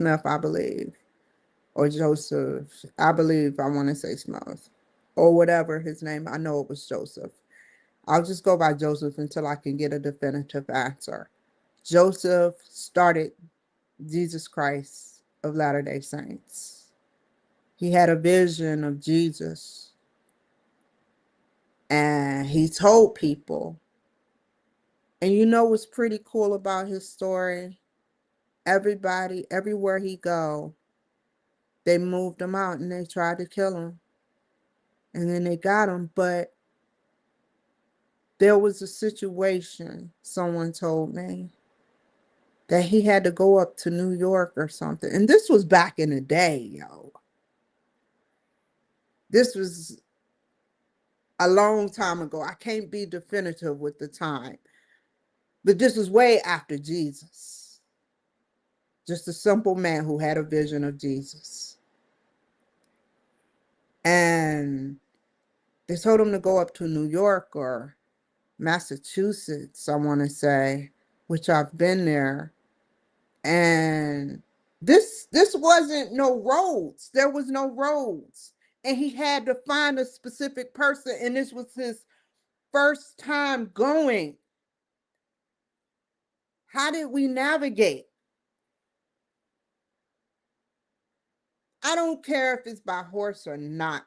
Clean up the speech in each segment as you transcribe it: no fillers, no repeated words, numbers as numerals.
Smith, I believe, or Joseph. I believe I want to say Smith, or whatever his name. I know it was Joseph. I'll just go by Joseph until I can get a definitive answer. Joseph started Jesus Christ of Latter-day Saints. He had a vision of Jesus, and he told people. And you know what's pretty cool about his story? Everybody, everywhere he go, they moved him out and they tried to kill him. And then they got him. But there was a situation, someone told me, that he had to go up to New York or something. And this was back in the day, yo. This was a long time ago. I can't be definitive with the time. But this was way after Jesus. Just a simple man who had a vision of Jesus. And they told him to go up to New York or Massachusetts, I want to say, which I've been there. And this wasn't no roads. There was no roads. And he had to find a specific person, and this was his first time going. How did we navigate? I don't care if it's by horse or not.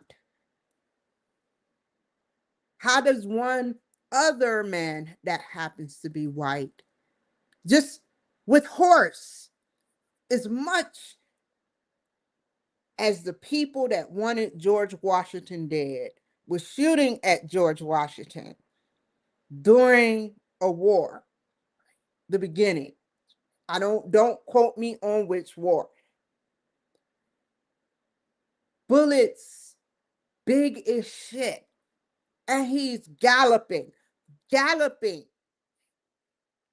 How does one other man that happens to be white, just with horse, as much as the people that wanted George Washington dead was shooting at George Washington during a war, the beginning. I don't quote me on which war. Bullets big as shit. And he's galloping. And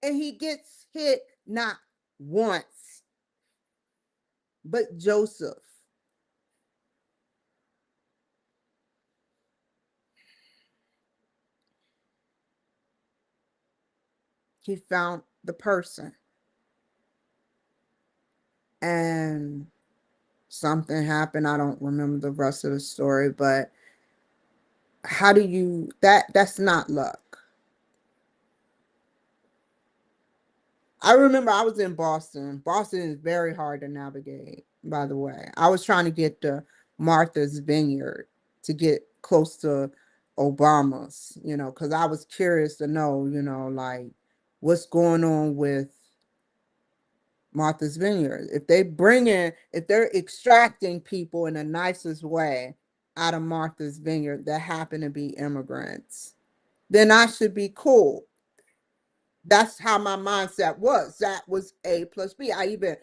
he gets hit not once. But Joseph, he found the person. And something happened. I don't remember the rest of the story, but how do you that's not luck. I remember I was in Boston. Boston is very hard to navigate, by the way. I was trying to get to Martha's Vineyard to get close to Obama's, because I was curious to know, like what's going on with Martha's Vineyard. If they're extracting people in the nicest way out of Martha's Vineyard that happen to be immigrants, then I should be cool. That's how my mindset was. That was A plus B. I even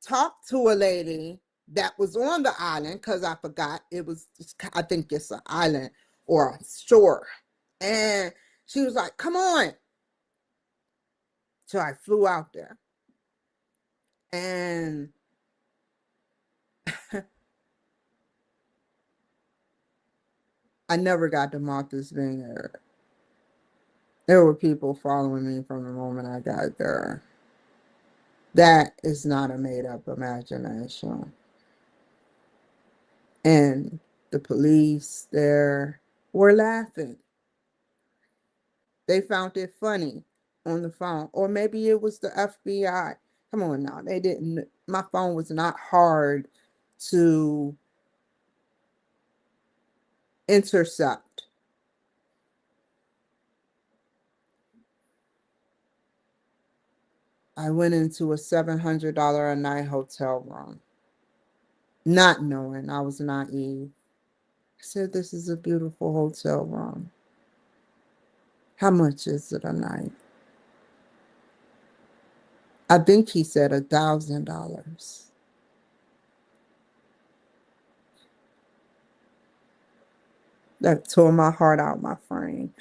talked to a lady that was on the island because I forgot it was, I think it's an island or a shore. And she was like, come on. So I flew out there. And I never got to Martha's Vineyard. There were people following me from the moment I got there. That is not a made up imagination. And the police there were laughing. They found it funny on the phone. Or maybe it was the FBI. Come on now. They didn't, my phone was not hard to intercept. I went into a $700 a night hotel room, not knowing. I was naive. I said, this is a beautiful hotel room. How much is it a night? I think he said $1,000. That tore my heart out my frame.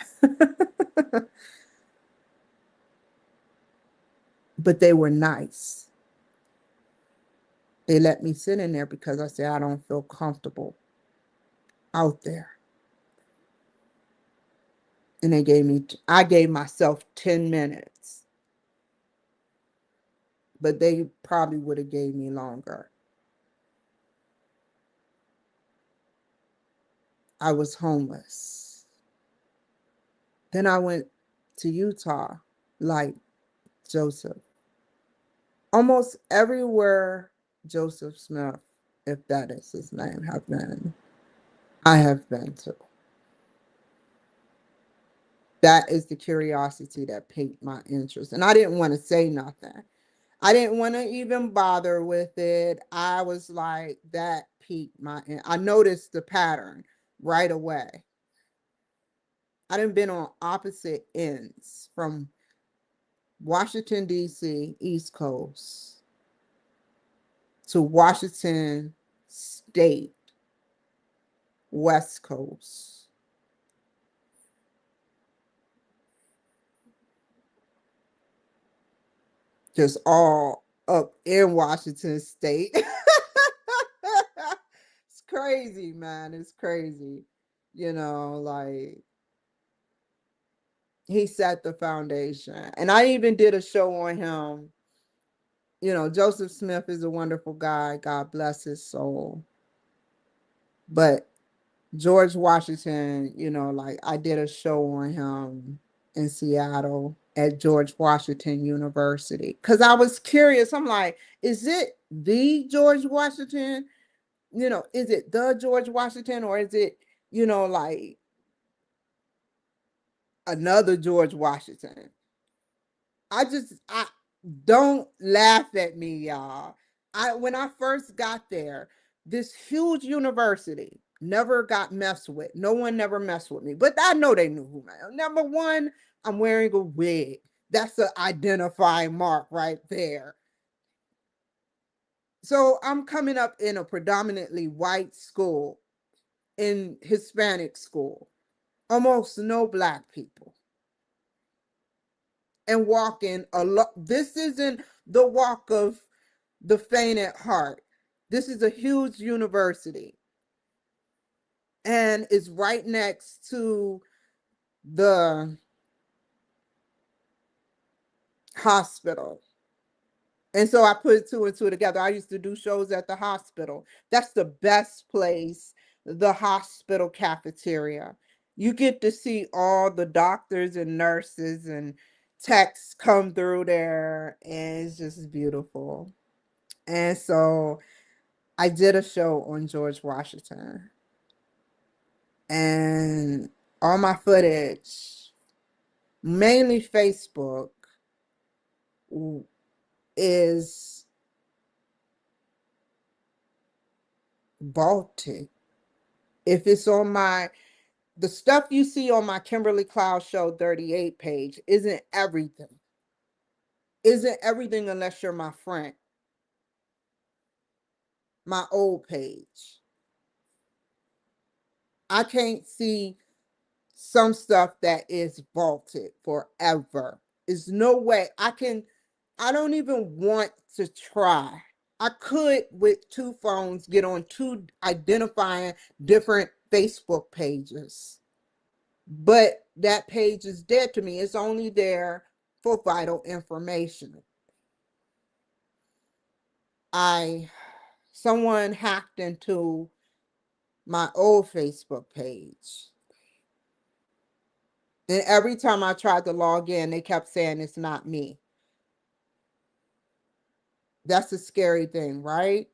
But they were nice. They let me sit in there because I said I don't feel comfortable out there. And I gave myself 10 minutes but they probably would have gave me longer. I was homeless. Then I went to Utah, like Joseph. Almost everywhere Joseph Smith, if that is his name, have been, I have been to. That is the curiosity that piqued my interest. And I didn't want to say nothing. I didn't want to even bother with it. I was like, that piqued my I noticed the pattern right away. I done been on opposite ends from Washington, D.C., East Coast, to Washington State, West Coast. Just all up in Washington State. It's crazy, man. It's crazy. Like he set the foundation. And I even did a show on him. Joseph Smith is a wonderful guy. God bless his soul. But George Washington, like I did a show on him in Seattle at George Washington University because I was curious. I'm like, is it the George Washington? Is it the George Washington, or is it, like another George Washington? I don't laugh at me, y'all. When I first got there, this huge university never got messed with. No one never messed with me. But I know they knew who I am. Number one, I'm wearing a wig. That's an identifying mark right there. So I'm coming up in a predominantly white school, in Hispanic school, almost no black people, and walking a lot. This isn't the walk of the faint at heart. This is a huge university, and it's right next to the hospital. And so I put two and two together. I used to do shows at the hospital. That's the best place, the hospital cafeteria. You get to see all the doctors and nurses and techs come through there, and it's just beautiful. And so I did a show on George Washington, and all my footage, mainly Facebook, is vaulted. If it's on the stuff you see on my Kimberly Cloud Show 38 page isn't everything. Isn't everything unless you're my friend. My old page. I can't see some stuff that is vaulted forever. There's no way I don't even want to try. I could, with two phones, get on two identifying different Facebook pages. But that page is dead to me. It's only there for vital information. Someone hacked into my old Facebook page. And every time I tried to log in, they kept saying it's not me. That's a scary thing, right?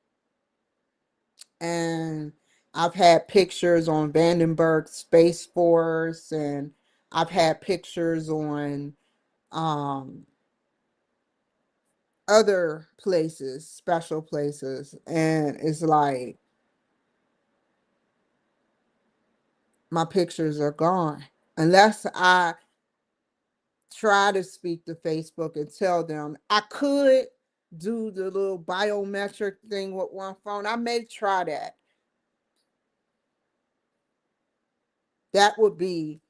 And I've had pictures on Vandenberg Space Force, and I've had pictures on other places, special places, and it's like my pictures are gone. Unless I try to speak to Facebook and tell them I could do the little biometric thing with one phone. I may try that. That would be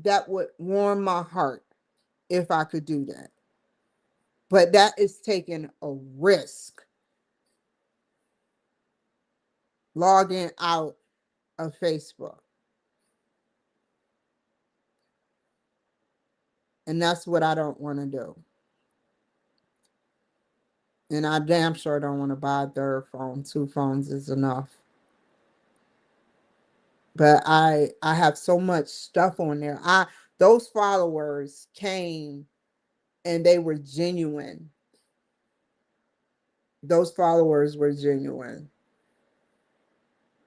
that would warm my heart if I could do that. But that is taking a risk. Logging out of Facebook. And that's what I don't want to do. And I damn sure don't want to buy a third phone. 2 phones is enough. But I have so much stuff on there. Those followers came and they were genuine. Those followers were genuine.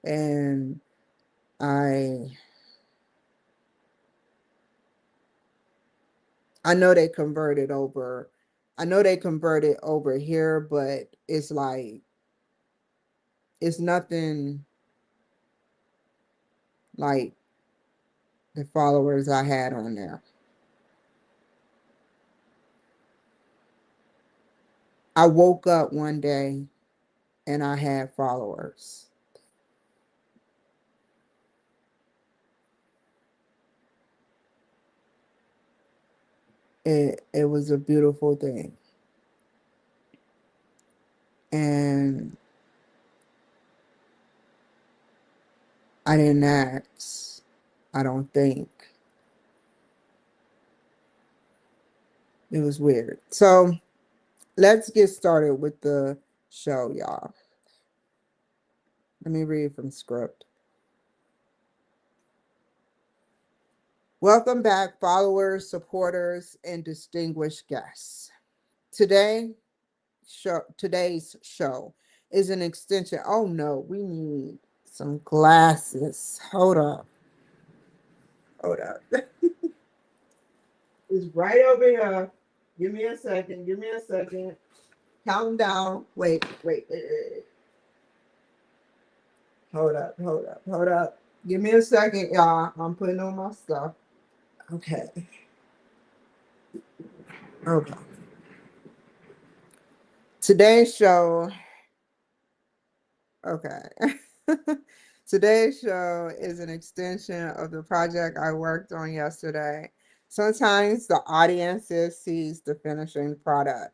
And I I know they converted over. I know they converted over here, but it's like it's nothing like the followers I had on there. I woke up one day and I had followers. It was a beautiful thing. And I didn't ask. I don't think. It was weird. So let's get started with the show, y'all. Let me read from script. Welcome back, followers, supporters, and distinguished guests. Today's show is an extension. Oh no, we need some glasses. Hold up. Hold up. It's right over here. Give me a second. Give me a second. Count down. Wait. Hold up. Hold up. Hold up. Give me a second, y'all. I'm putting on my stuff. Okay. Okay. Today's show. Okay. Today's show is an extension of the project I worked on yesterday. Sometimes the audiences sees the finishing product,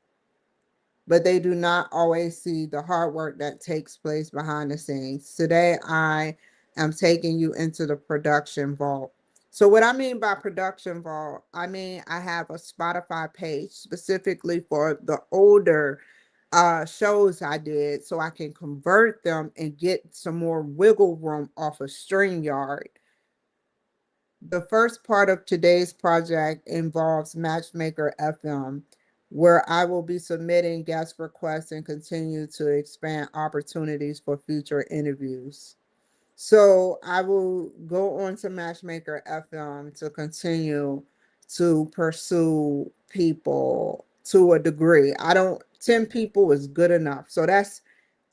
but they do not always see the hard work that takes place behind the scenes. Today, I am taking you into the production vault. So, what I mean by production vault, I mean I have a Spotify page specifically for the older shows I did so I can convert them and get some more wiggle room off of StreamYard. The first part of today's project involves Matchmaker FM, where I will be submitting guest requests and continue to expand opportunities for future interviews. So I will go on to Matchmaker FM to continue to pursue people to a degree. 10 people is good enough. So that's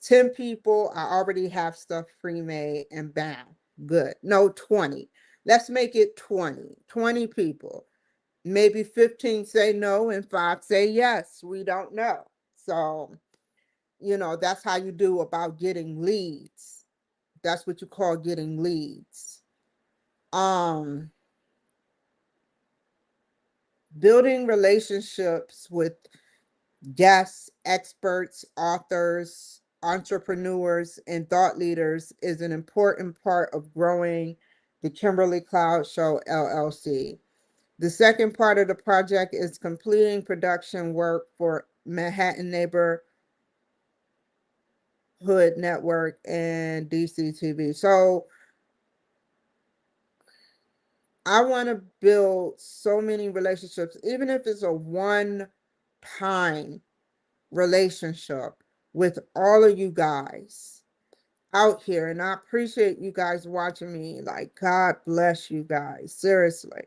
10 people. I already have stuff pre-made and bam, good. No, 20. Let's make it 20. 20 people. Maybe 15 say no and 5 say yes. We don't know. So, that's how you do about getting leads. That's what you call getting leads. Um, Building relationships with guests, experts, authors, entrepreneurs, and thought leaders is an important part of growing the Kimberly Cloud Show LLC. The second part of the project is completing production work for Manhattan Neighborhood Network and DCTV. So I want to build so many relationships, even if it's a one time relationship with all of you guys out here. And I appreciate you guys watching me. Like, God bless you guys, seriously.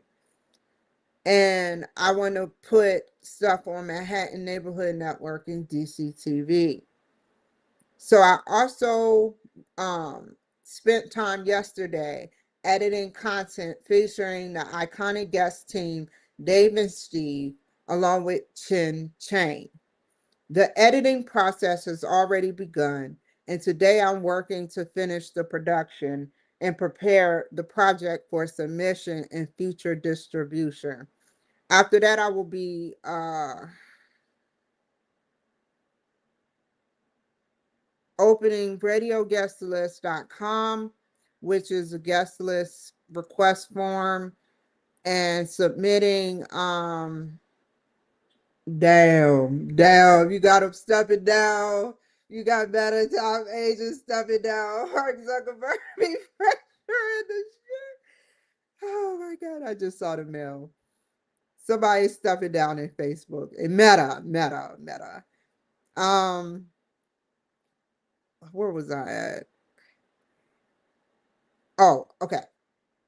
And I want to put stuff on Manhattan Neighborhood Network and DCTV. So I also spent time yesterday editing content featuring the iconic guest team, Dave and Steve, along with Chin Chang. The editing process has already begun, and today I'm working to finish the production and prepare the project for submission and future distribution. After that, I will be opening radioguestlist.com, which is a guest list request form, and submitting Damn, you got them stepping down. You got better top agents stepping down. Mark Zuckerberg be pressuring the shit. Oh my God, I just saw the mail. Somebody stepping down in Facebook. And Meta. Um, where was I at? Oh, okay.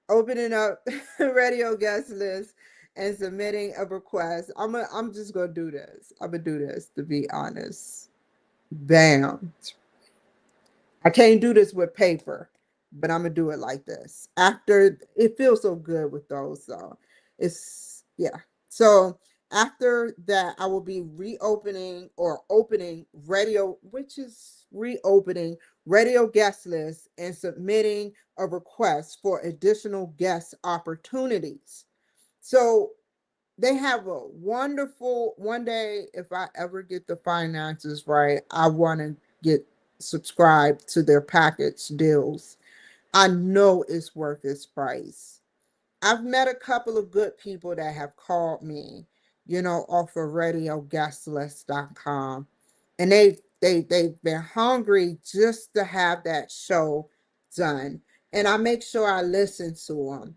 Opening up radio guest list and submitting a request. I'm just gonna do this. I'm gonna do this to be honest. Bam. I can't do this with paper, but I'm gonna do it like this. After it feels so good with those, so it's yeah. So after that, I will be reopening or opening radio, which is reopening radio guest list and submitting a request for additional guest opportunities. So they have a wonderful one day. If I ever get the finances right, I want to get subscribed to their package deals. I know it's worth its price. I've met a couple of good people that have called me, off of radioguestlist.com, and they've been hungry just to have that show done. And I make sure I listen to them,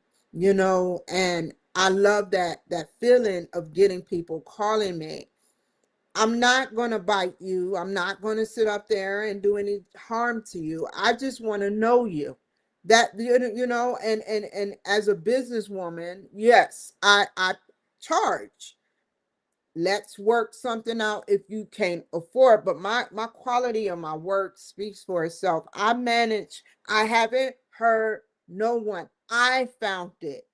and I love that feeling of getting people calling me. I'm not going to bite you. I'm not going to sit up there and do any harm to you. I just want to know you. That and as a businesswoman, yes, I charge. Let's work something out if you can't afford, but my quality of my work speaks for itself. I haven't heard no one. I found it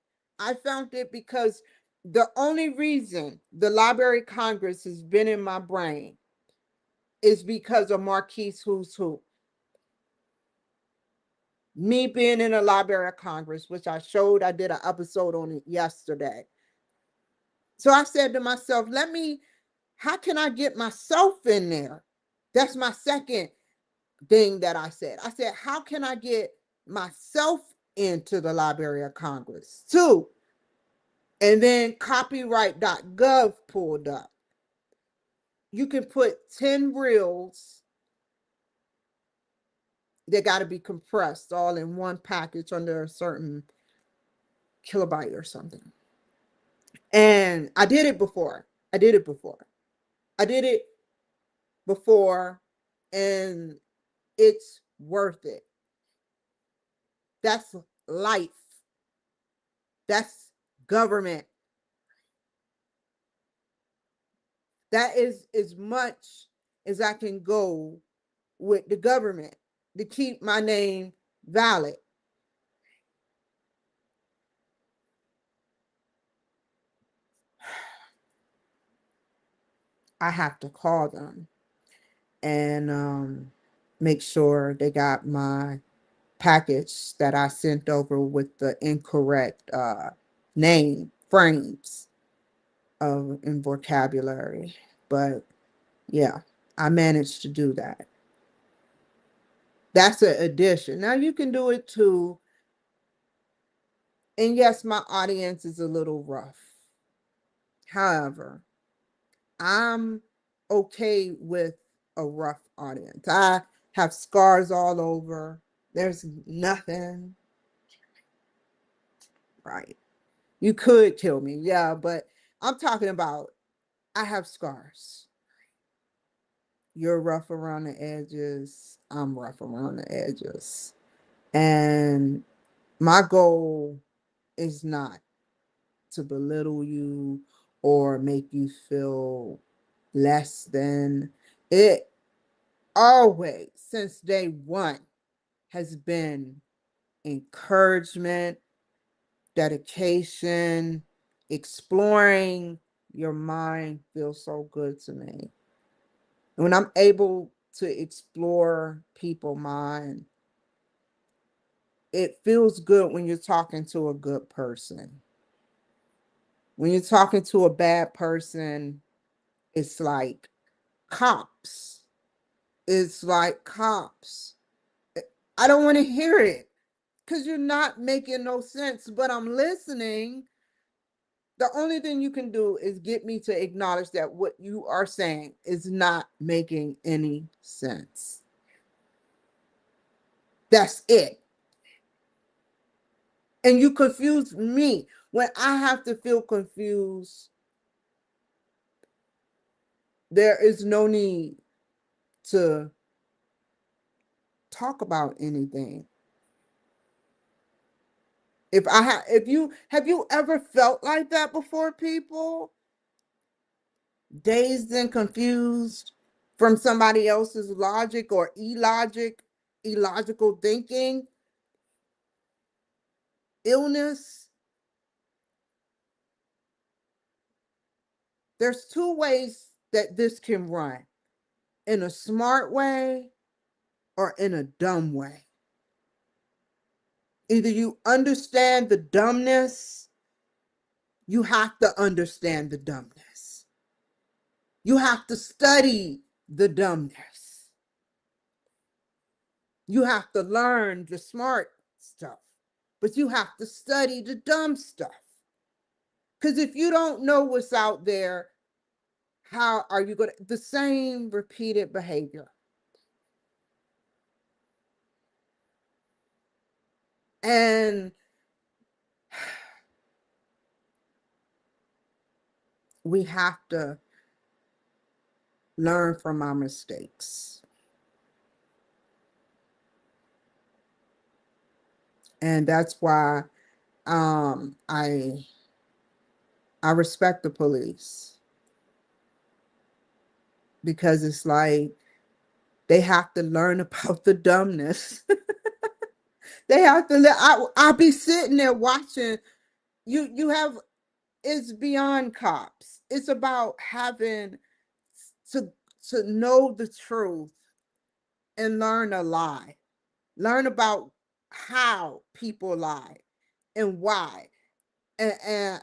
because the only reason the Library of Congress has been in my brain is because of Marquise Who's Who. Me being in the Library of Congress, which I did an episode on it yesterday. So I said to myself, how can I get myself in there? That's my second thing that I said. I said, how can I get myself into the Library of Congress? Two, and then copyright.gov pulled up. You can put 10 reels. They got to be compressed all in one package under a certain kilobyte or something. And I did it before. I did it before. I did it before, and it's worth it. That's life. That's government. That is as much as I can go with the government to keep my name valid. I have to call them and make sure they got my package that I sent over with the incorrect name frames of in vocabulary. But yeah, I managed to do that. That's an addition. Now you can do it too. And yes, my audience is a little rough. However, I'm okay with a rough audience. I have scars all over. There's nothing right. You could kill me, yeah, but I'm talking about I have scars. You're rough around the edges. I'm rough around the edges. And my goal is not to belittle you or make you feel less than. It always, since day one, has been encouragement, dedication, exploring your mind feels so good to me. And when I'm able to explore people's mind, it feels good when you're talking to a good person. When you're talking to a bad person, it's like cops. It's like cops. I don't want to hear it because you're not making no sense, but I'm listening. The only thing you can do is get me to acknowledge that what you are saying is not making any sense. That's it. And you confuse me. When I have to feel confused, there is no need to talk about anything. If you have you ever felt like that before, people? Dazed and confused from somebody else's logic or illogical thinking, illness. There's two ways that this can run: in a smart way or in a dumb way. Either you understand the dumbness, you have to understand the dumbness. You have to study the dumbness. You have to learn the smart stuff, but you have to study the dumb stuff. Because if you don't know what's out there, how are you going to? The same repeated behavior. And we have to learn from our mistakes. And that's why I respect the police, because it's like they have to learn about the dumbness. They have to I'll be sitting there watching you have it's beyond cops. It's about having to to know the truth and learn a lie. Learn about how people lie and why, and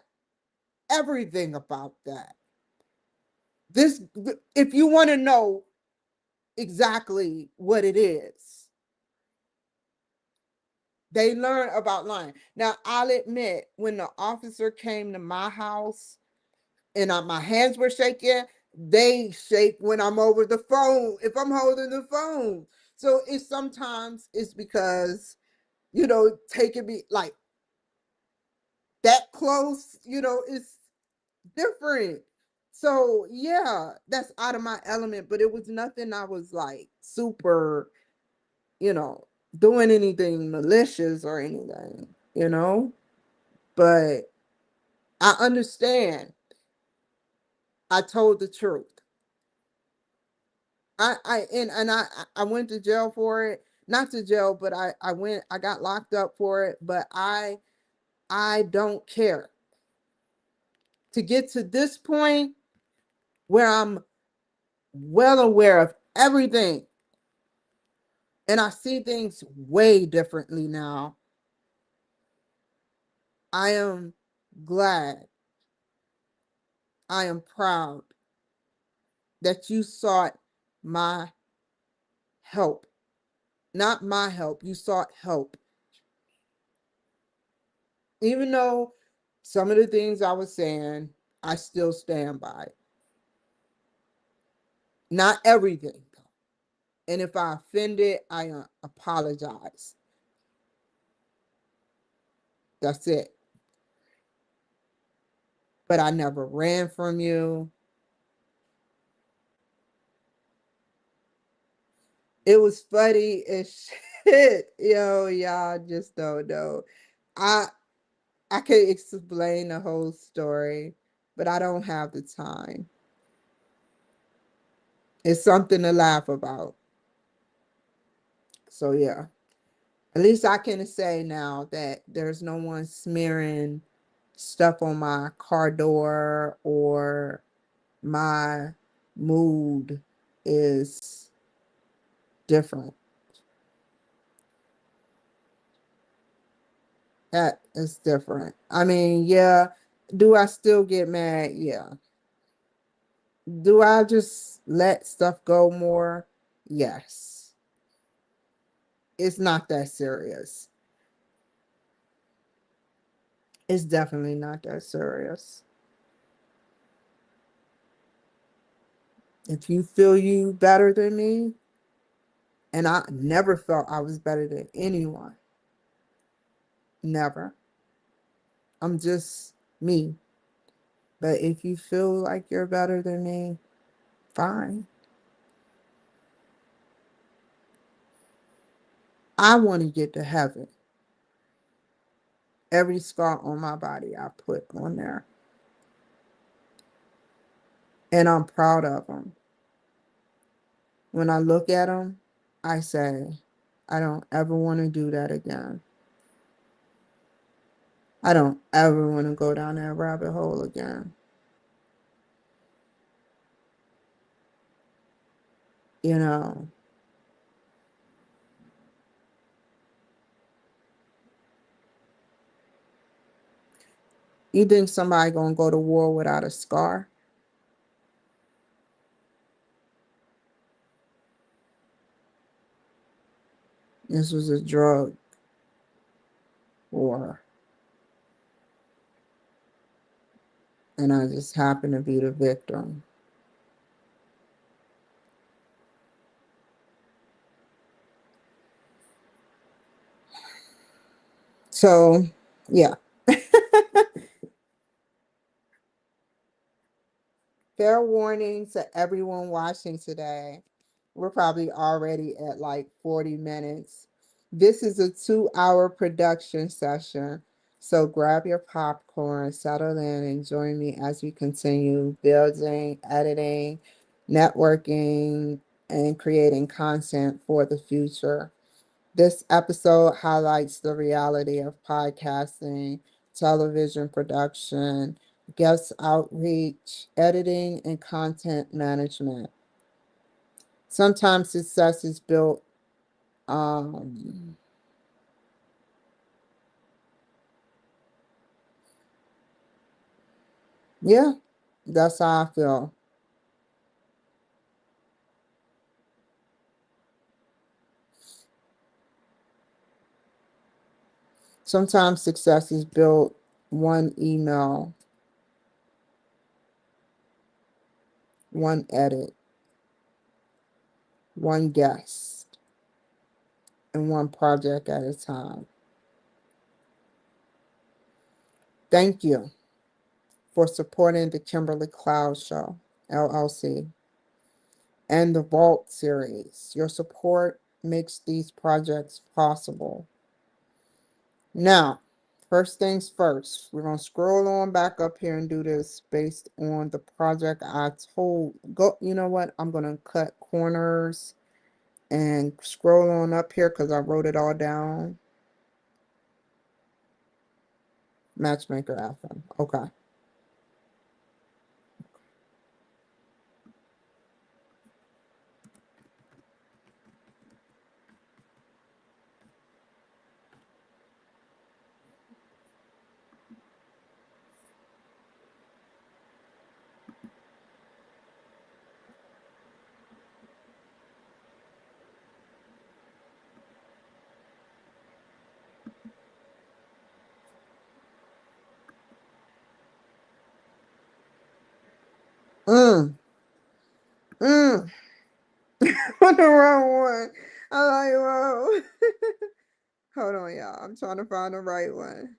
everything about that. This, if you want to know exactly what it is, they learn about lying. Now, I'll admit, when the officer came to my house and my hands were shaking, they shake when I'm over the phone, if I'm holding the phone. So it's because, taking me like that close, it's different. So yeah, that's out of my element, but it was nothing I was like super, you know, doing anything malicious or anything. But I understand. I told the truth. I went to jail for it. Not to jail, but I got locked up for it, but I don't care. To get to this point where I'm well aware of everything and I see things way differently now, I am glad, I am proud that you sought my help. Not my help, you sought help. Even though some of the things I was saying, I still stand by. Not everything, though. And if I offended, I apologize. That's it. But I never ran from you. It was funny as shit. Yo, y'all just don't know. I I can't explain the whole story, but I don't have the time. It's something to laugh about. So yeah. At least I can say now that there's no one smearing stuff on my car door, or my mood is different. That is different. I mean, yeah, do I still get mad? Yeah. Do I just let stuff go more? Yes. It's not that serious. It's definitely not that serious. If you feel you better than me, and I never felt I was better than anyone, never. I'm just me. But if you feel like you're better than me, fine. I want to get to heaven. Every scar on my body I put on there. And I'm proud of them. When I look at them, I say, I don't ever want to do that again. I don't ever want to go down that rabbit hole again. You know, you think somebody gonna go to war without a scar? This was a drug war, and I just happened to be the victim. So, yeah. Fair warning to everyone watching today. We're probably already at like 40 minutes. This is a 2 hour production session. So grab your popcorn, settle in, and join me as we continue building, editing, networking, and creating content for the future. This episode highlights the reality of podcasting, television production, guest outreach, editing, and content management. Sometimes success is built, um, yeah, that's how I feel. Sometimes success is built one email, one edit, one guest, and one project at a time. Thank you for supporting the Kimberly Cloud Show, LLC, and the Vault series. Your support makes these projects possible. Now, first things first, we're going to scroll on back up here and do this based on the project I told. Go, you know what? I'm going to cut corners and scroll on up here because I wrote it all down. Matchmaker FM. Okay. Mm, mm. On the wrong one. I'm like, whoa. Hold on, y'all. I'm trying to find the right one.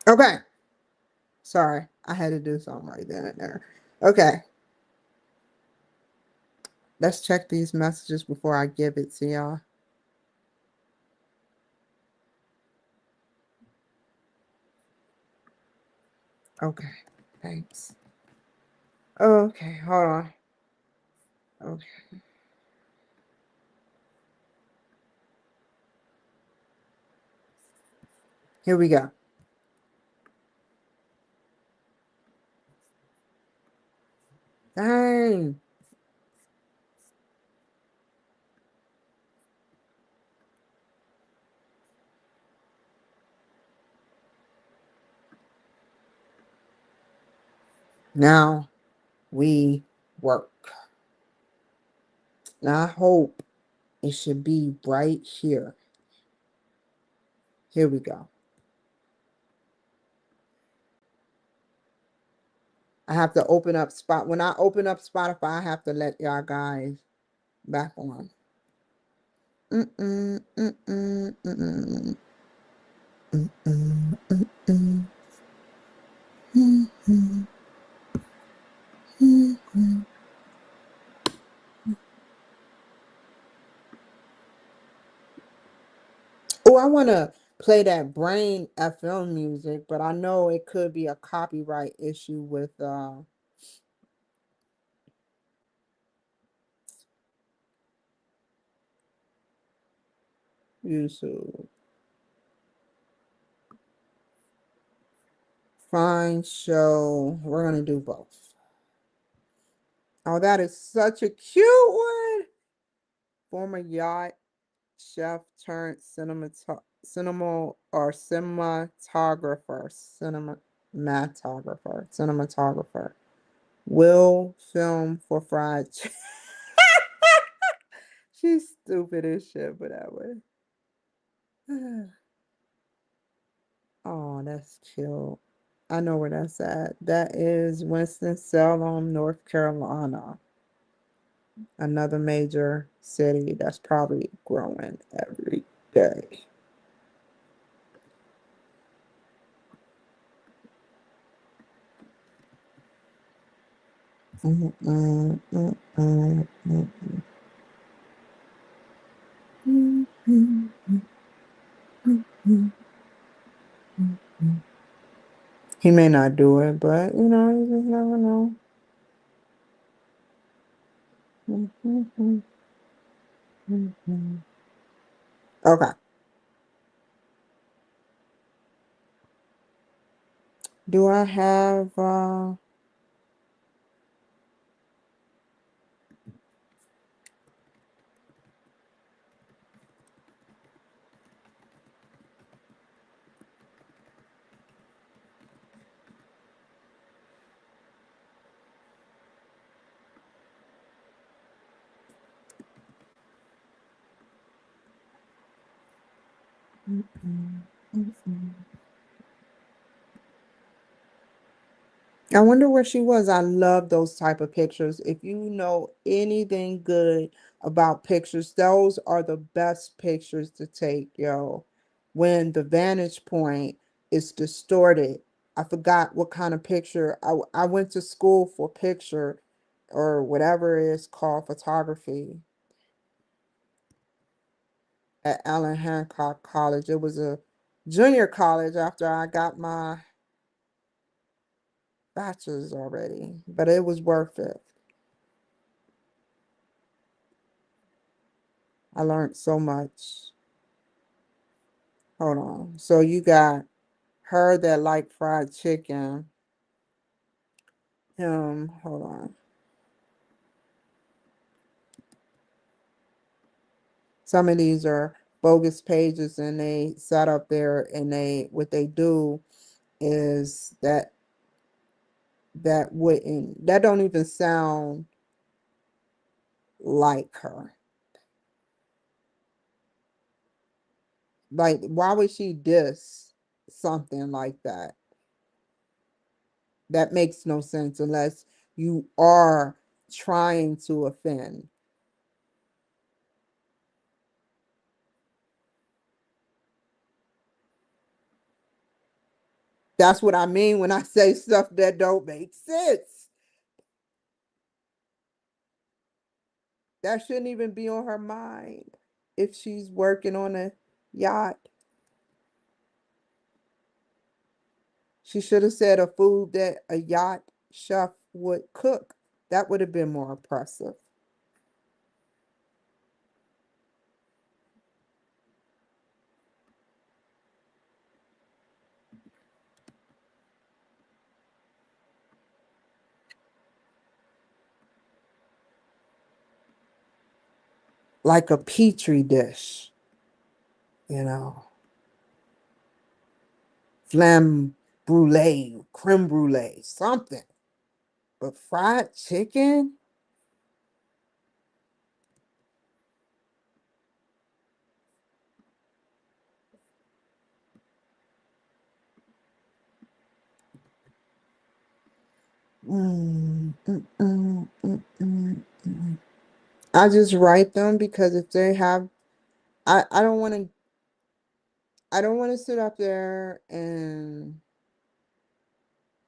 Okay. Sorry, I had to do something right then and there. Okay. Let's check these messages before I give it to y'all. Okay. Thanks. Okay, hold on. Okay. Here we go. Dang. Now we work. Now I hope it should be right here. Here we go. I have to open up Spot. When I open up Spotify, I have to let y'all guys back on. Mm-mm, mm-mm, mm-mm, mm-mm, mm-mm, mm-mm, mm-mm. Oh, I want to play that Brain FM music, but I know it could be a copyright issue with YouTube. Fine show. We're gonna do both. Oh, that is such a cute one. Former yacht chef turned cinema or cinematographer will film for fried chicken. She's stupid as shit for that one. Oh, that's cute. I know where that's at. That is Winston-Salem, North Carolina. Another major city that's probably growing every day. Mm, mm, mm, mm, mm, mm, mm, mm, mm, mm, mm. He may not do it, but you just never know. Mm, mm, mm, mm, mm. Okay. Do I have mm, mm, mm, mm. I wonder where she was. I love those type of pictures. If you know anything good about pictures, those are the best pictures to take, yo. When the vantage point is distorted. I forgot what kind of picture. I went to school for picture or whatever it is called photography at Allen Hancock College. It was a junior college after I got my bachelor's already, but it was worth it. I learned so much. Hold on. So you got her that like fried chicken. Him, hold on. Some of these are bogus pages and they set up there and they what they do is that don't even sound like her. Like why would she diss something like that? That makes no sense unless you are trying to offend. That's what I mean when I say stuff that don't make sense. That shouldn't even be on her mind if she's working on a yacht. She should have said a food that a yacht chef would cook. That would have been more impressive. Like a petri dish, you know, flamme brulee, creme brulee, something. But fried chicken? I just write them because if they have, I don't want to, I don't want to sit up there and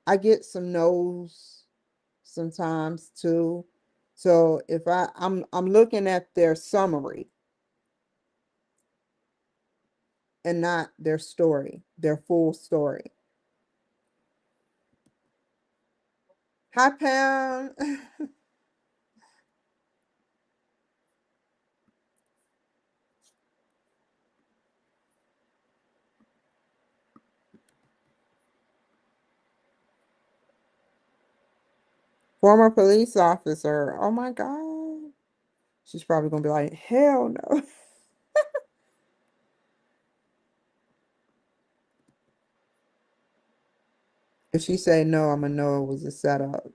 I get some no's sometimes too. So if I'm looking at their summary and not their story, their full story. Hi Pam. Former police officer. Oh my God. She's probably gonna be like, hell no. If she say no, I'm gonna know it was a setup.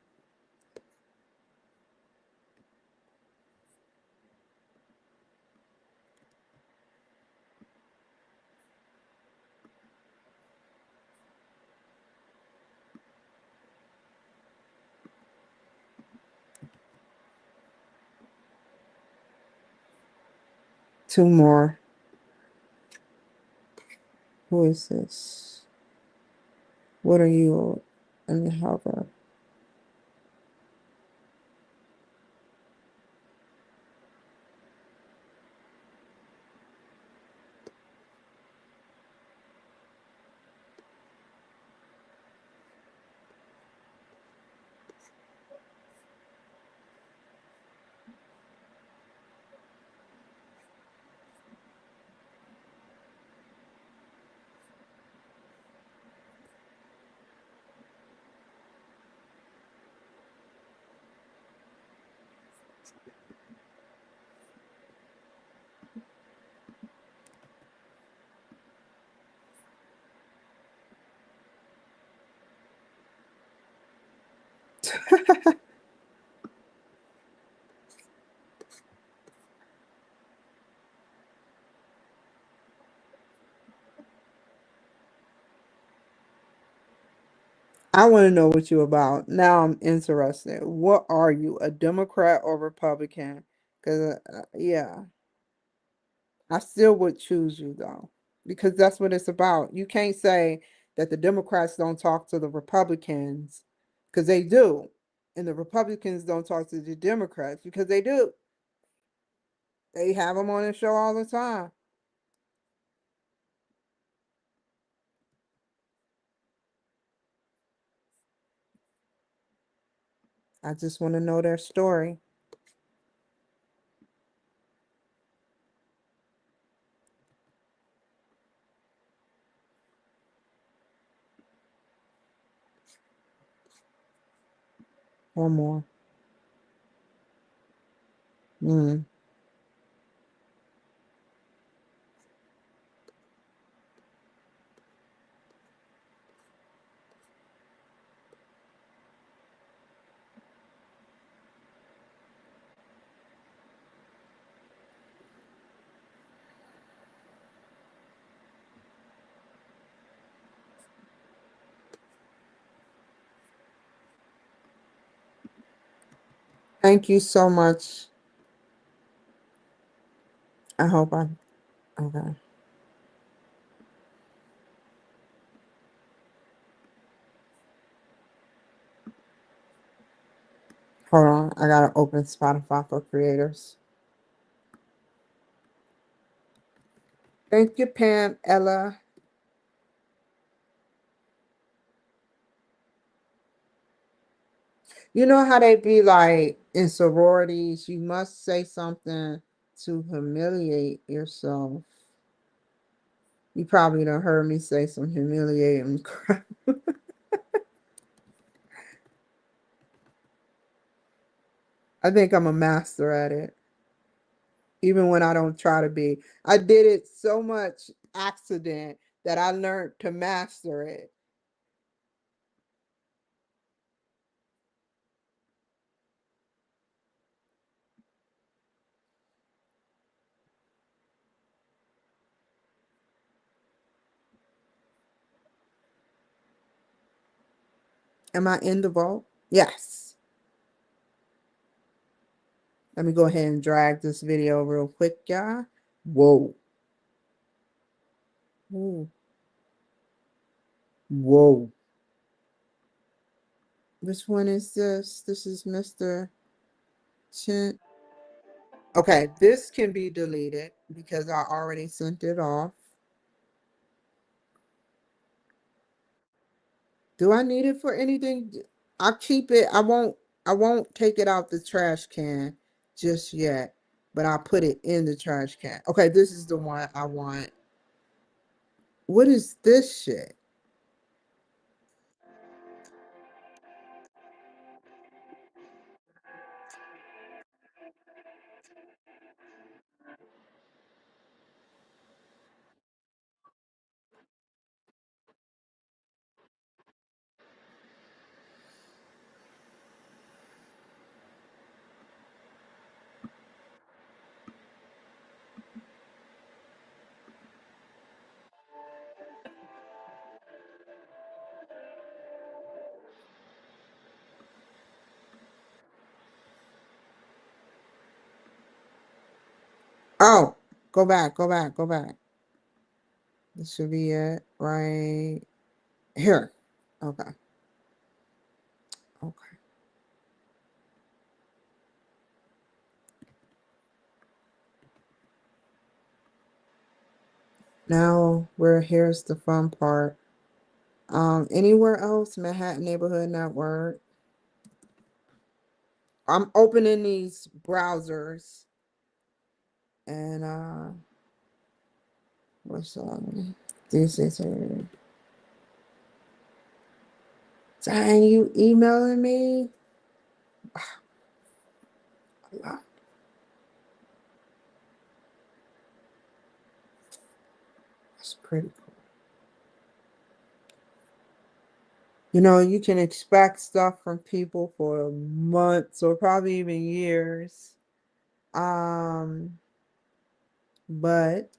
Two more. Who is this? What are you? Let me help her. I want to know what you about. Now I'm interested. What are you, a Democrat or Republican? Because yeah, I still would choose you though, because that's what it's about. You can't say that the Democrats don't talk to the Republicans because they do, and the Republicans don't talk to the Democrats because they do. They have them on the show all the time. I just want to know their story. One more. Mm. Thank you so much. I hope I okay. Hold on, I gotta open Spotify for creators. Thank you, Pam, Ella. You know how they be like in sororities, you must say something to humiliate yourself. You probably done heard me say some humiliating crap. I think I'm a master at it, even when I don't try to be. I did it so much accident that I learned to master it. Am I in the vault? Yes. Let me go ahead and drag this video real quick, y'all. Whoa. Whoa. Whoa. Which one is this? This is Mr. Chin. Okay, this can be deleted because I already sent it off. Do I need it for anything? I'll keep it. I won't take it out the trash can just yet, but I'll put it in the trash can. Okay, this is the one I want. What is this shit? Oh, go back, go back, go back. This should be it right here. Okay. Okay. Now where here's the fun part. Anywhere else, Manhattan Neighborhood Network. I'm opening these browsers and what's this is dang, you emailing me? That's pretty cool. You know, you can expect stuff from people for months or probably even years. Um, but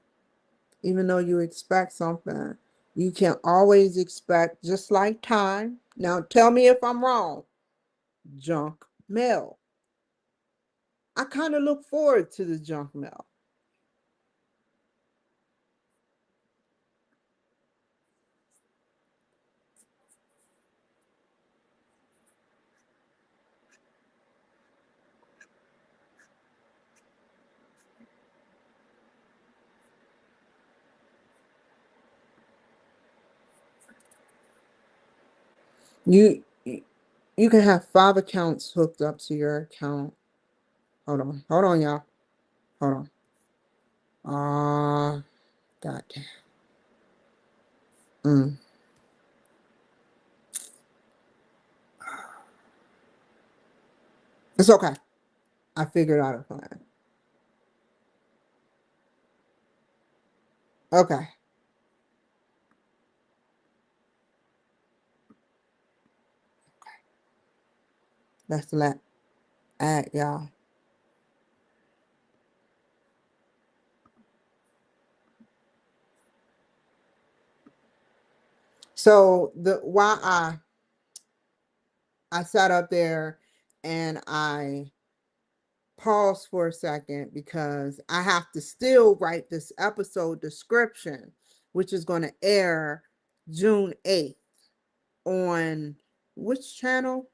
even though you expect something, you can always expect, just like time. Now, tell me if I'm wrong. Junk mail. I kind of look forward to the junk mail. You you can have 5 accounts hooked up to your account. Hold on, y'all. Hold on. God damn. Mm. It's okay. I figured out a plan. Okay, let's let add y'all. So the why I sat up there and I paused for a second because I have to still write this episode description, which is going to air June 8th on which channel?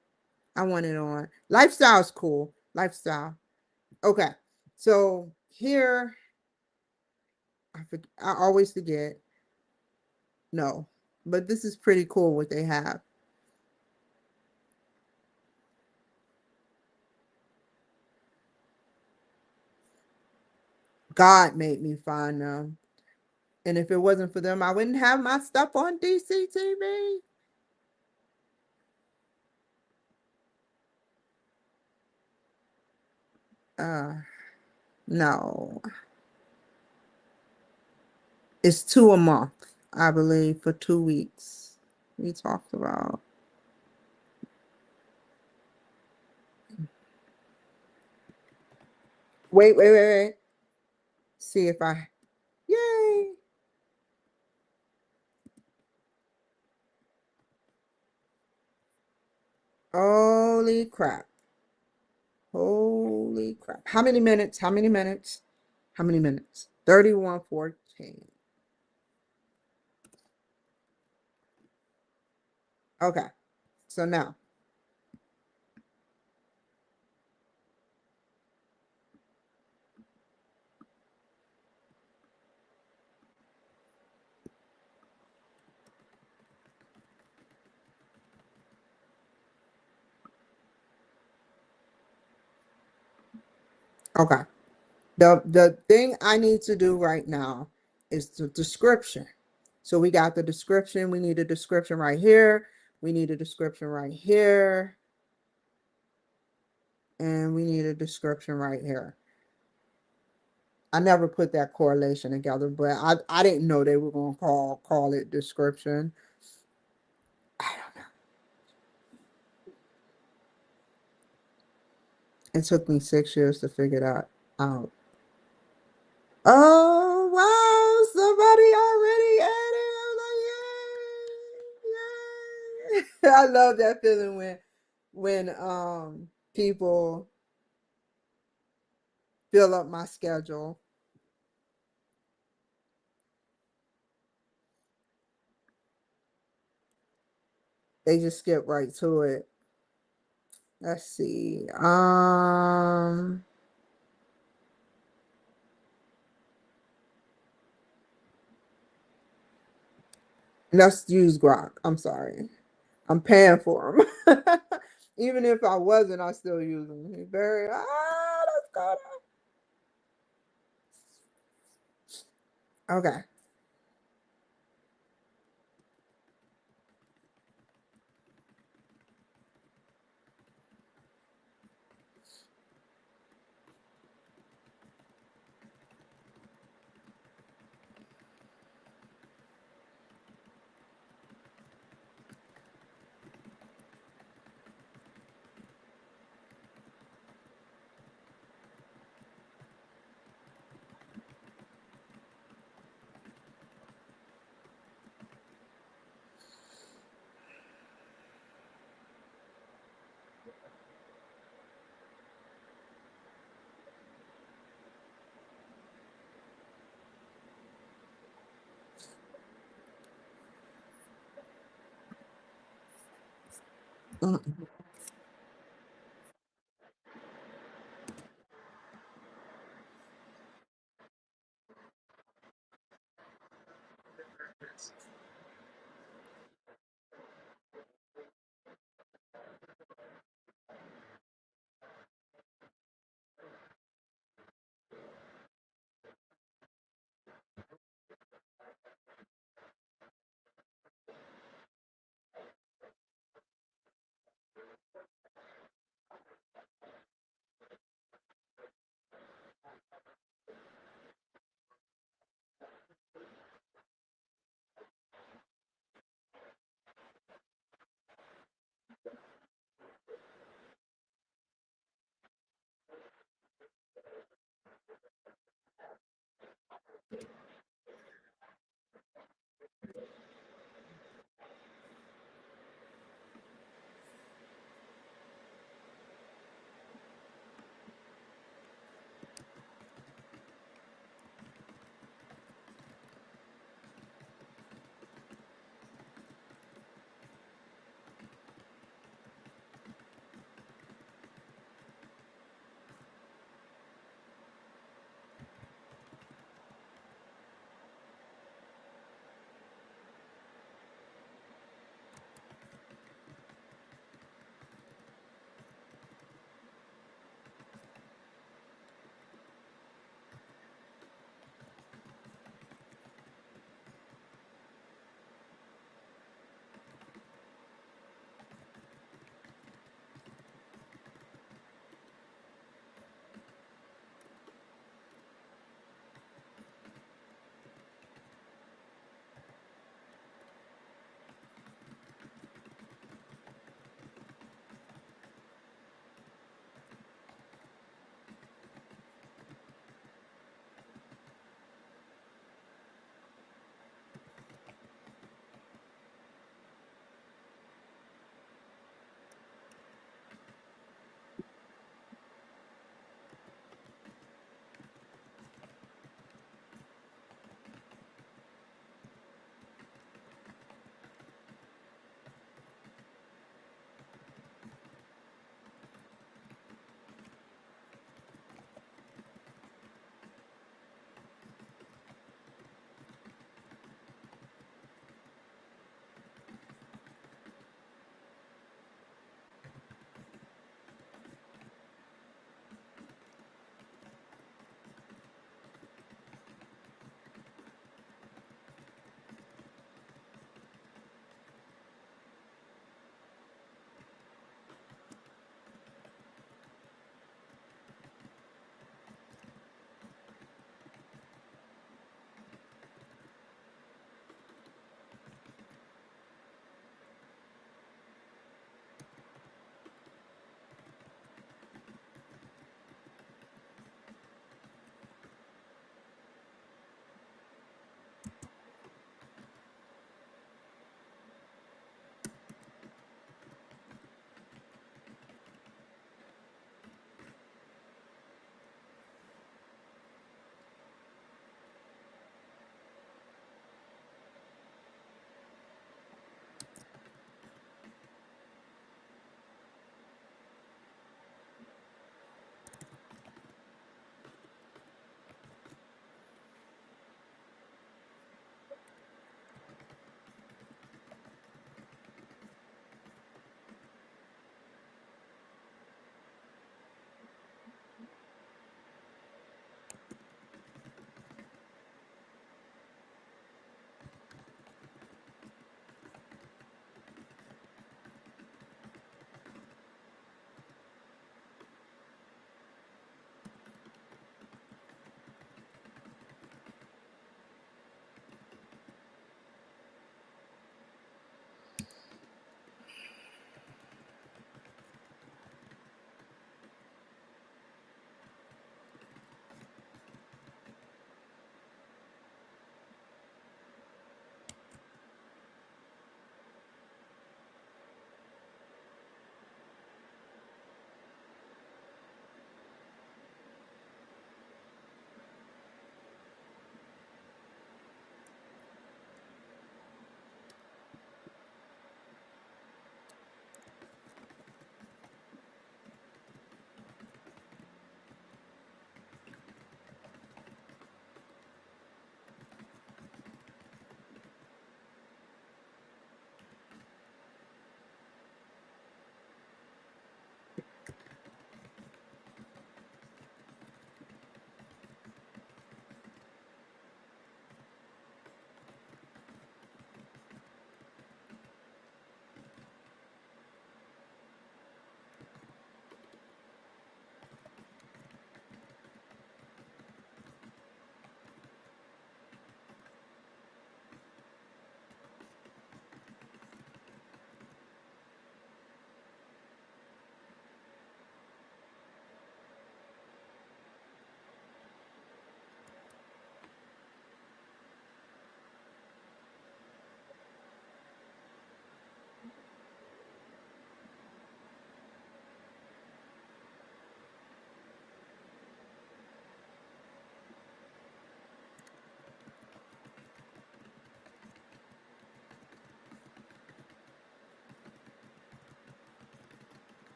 I want it on. Lifestyle's cool. Lifestyle. Okay. So here, I always forget. No, but this is pretty cool what they have. God made me find them. And if it wasn't for them, I wouldn't have my stuff on DCTV. Uh, no, it's two a month, I believe, for 2 weeks. We talked about. Wait. See if I. Yay! Holy crap! Holy crap! How many minutes? How many minutes? How many minutes? 31:14. Okay. So now, okay. The thing I need to do right now is the description. So we got the description. We need a description right here. We need a description right here. And we need a description right here. I never put that correlation together, but I didn't know they were gonna call it description. I don't know. It took me 6 years to figure that out. Oh wow, somebody already added. I was like, yay, yay. I love that feeling when people fill up my schedule. They just skip right to it. Let's see. Let's use Grok. I'm sorry. I'm paying for them. Even if I wasn't, I still use them. Very let's go. Okay. Mm.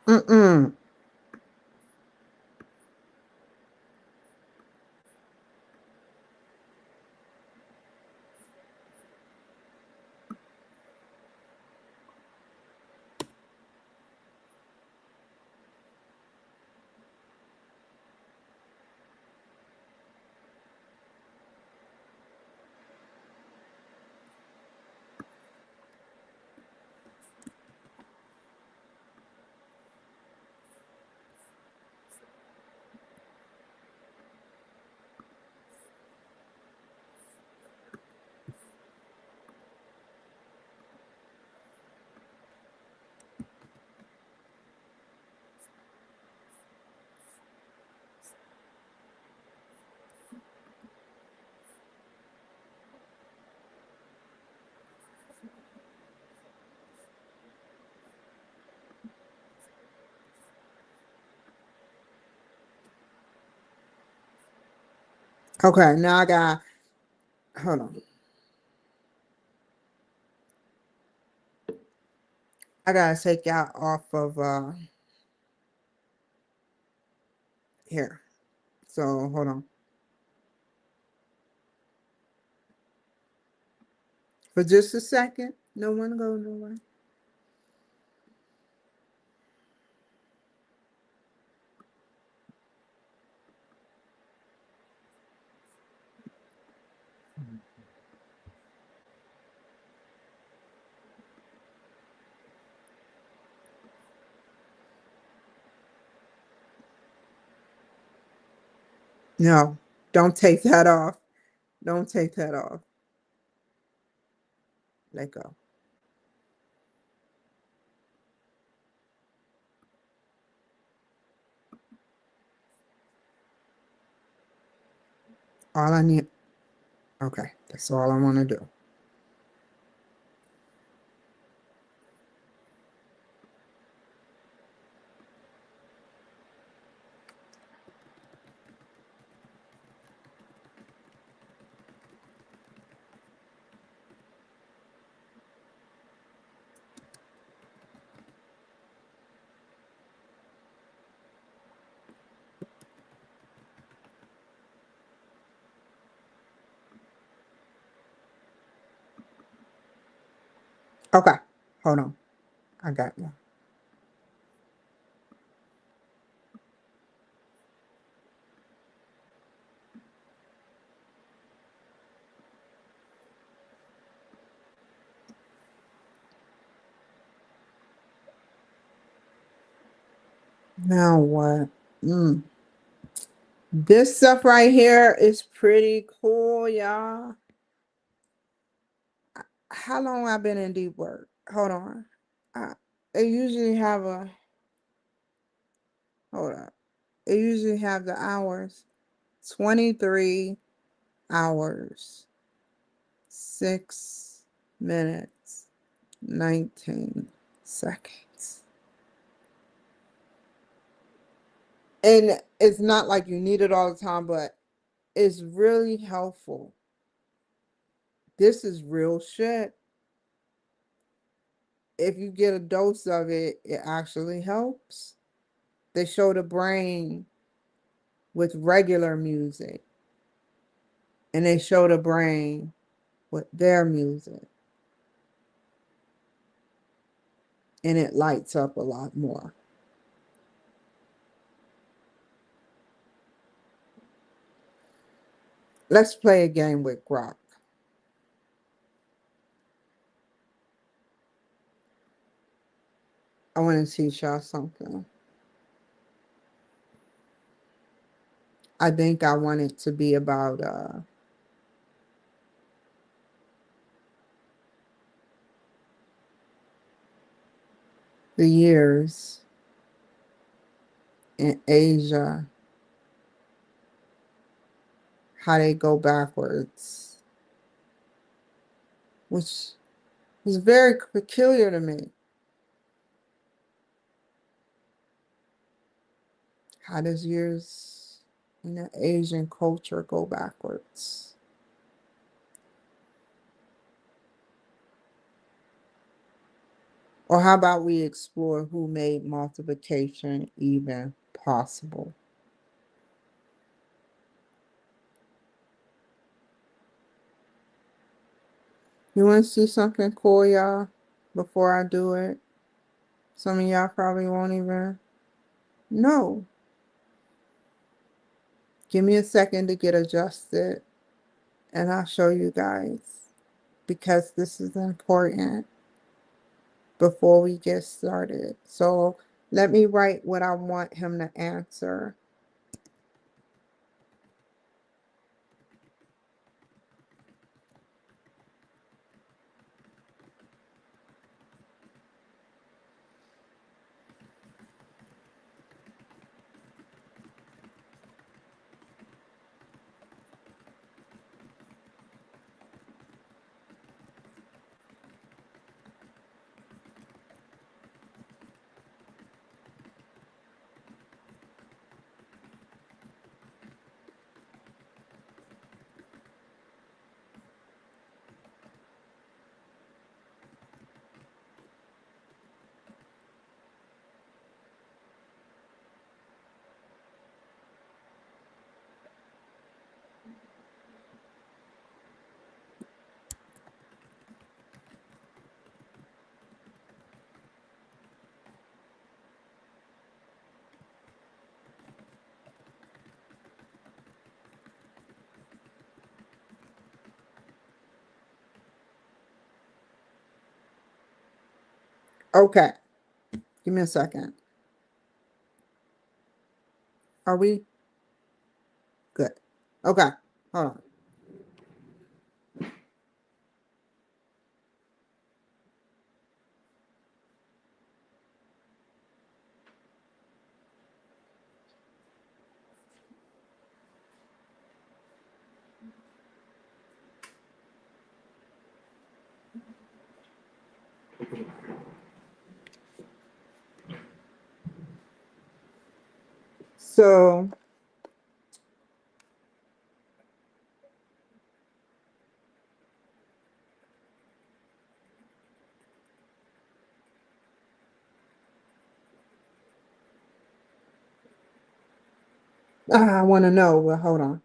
Mm-mm. Okay, now hold on. I gotta take y'all off of here. So hold on. For just a second. No one go nowhere. No, don't take that off. Don't take that off. Let go. All I need. Okay, that's all I want to do. Okay, hold on. I got you. Now what? Mm. This stuff right here is pretty cool, y'all. How long I've been in deep work? Hold on. I, they usually have a hold up. They usually have the hours. 23 hours, 6 minutes, 19 seconds. And it's not like you need it all the time, but it's really helpful. This is real shit. If you get a dose of it, it actually helps. They show the brain with regular music, and they show the brain with their music, and it lights up a lot more. Let's play a game with Grok. I want to teach y'all something. I think I want it to be about the years in Asia, how they go backwards, which is very peculiar to me. How does years in the Asian culture go backwards? Or how about we explore who made multiplication even possible? You want to see something cool, y'all? Before I do it, some of y'all probably won't even know. Give me a second to get adjusted, and I'll show you guys, because this is important before we get started. So let me write what I want him to answer. Okay, give me a second. Are we good? Okay, hold on. So I want to know. Well, hold on.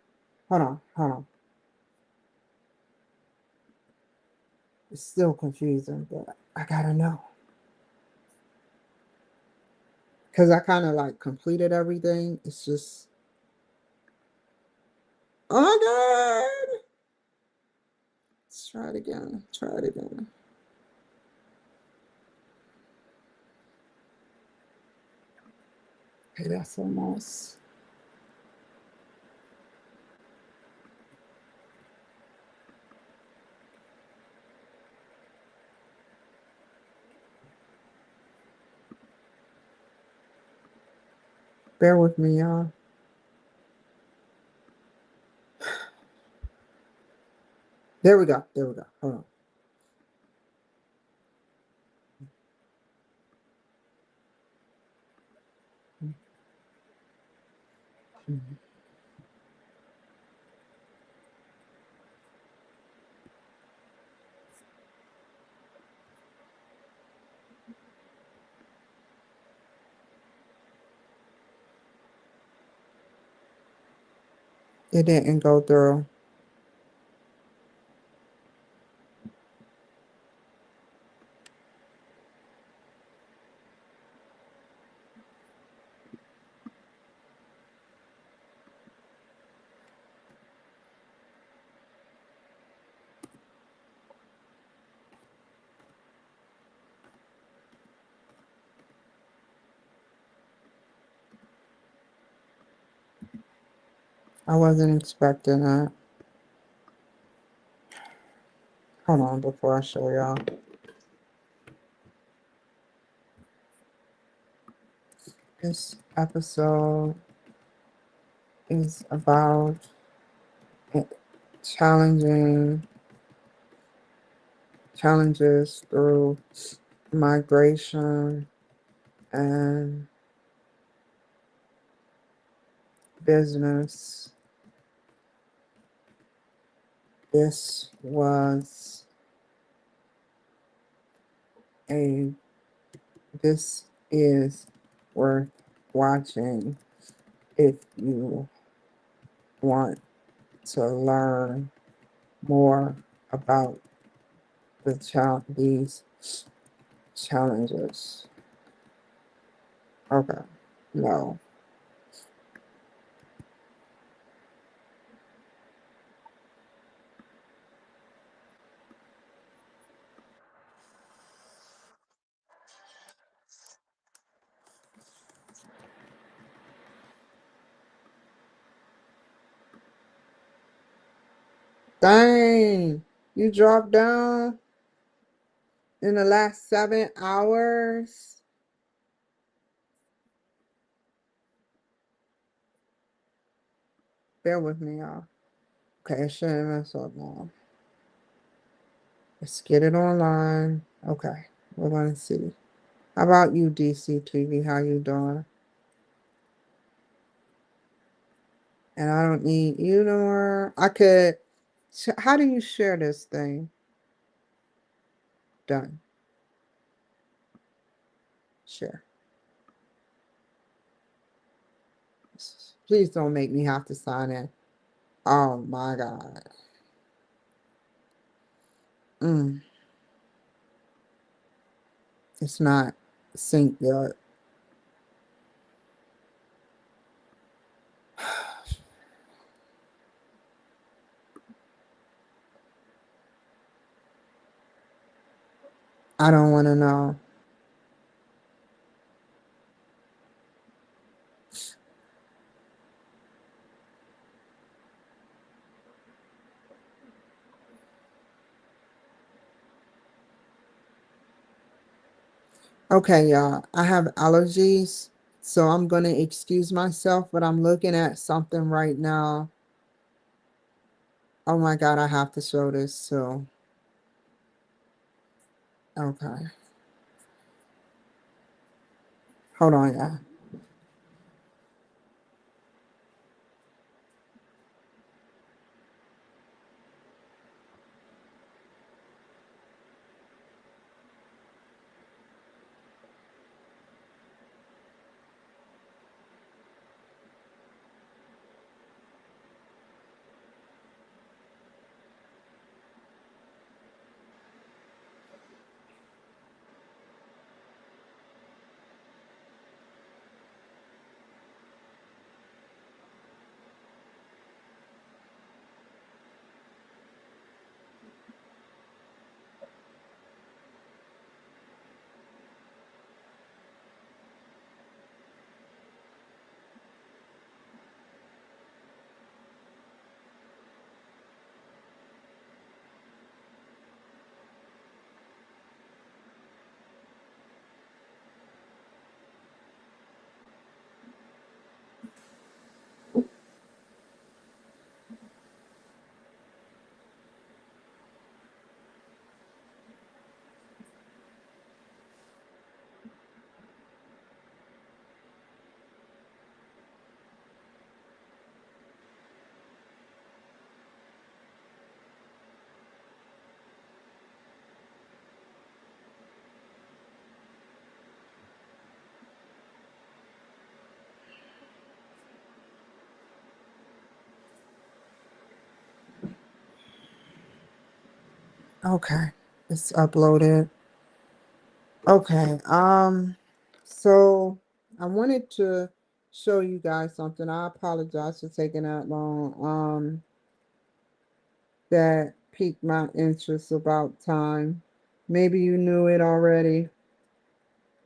Hold on. It's still confusing, but I gotta know. Because I kind of like completed everything. It's just, oh my God. Let's try it again. Try it again. Okay, that's almost. Bear with me, y'all. There we go. There we go. Hold on. Mhm. It didn't go through. I wasn't expecting that. Hold on before I show y'all. This episode is about challenging challenges through migration and business. This was a This is worth watching if you want to learn more about these challenges. Okay, no. Dang, you dropped down in the last 7 hours. Bear with me, y'all. Okay, it shouldn't mess up now. Let's get it online. Okay, we're gonna see. How about you, DCTV? How you doing? And I don't need you no more. I could. How do you share this thing? Done. Share. Please don't make me have to sign in. Oh my God. Mm, it's not synced yet. I don't want to know. Okay, y'all. I have allergies, so I'm going to excuse myself, but I'm looking at something right now. Oh my God, I have to show this too. Okay. Hold on, y'all. Okay. It's uploaded. Okay. So I wanted to show you guys something. I apologize for taking that long. That piqued my interest about time. Maybe you knew it already.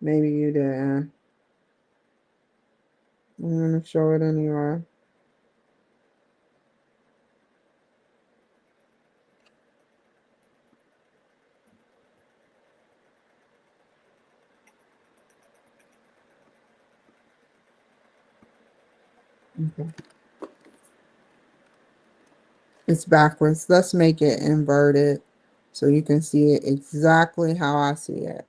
Maybe you didn't. I'm gonna show it anyway. Okay. It's backwards. Let's make it inverted so you can see it exactly how I see it.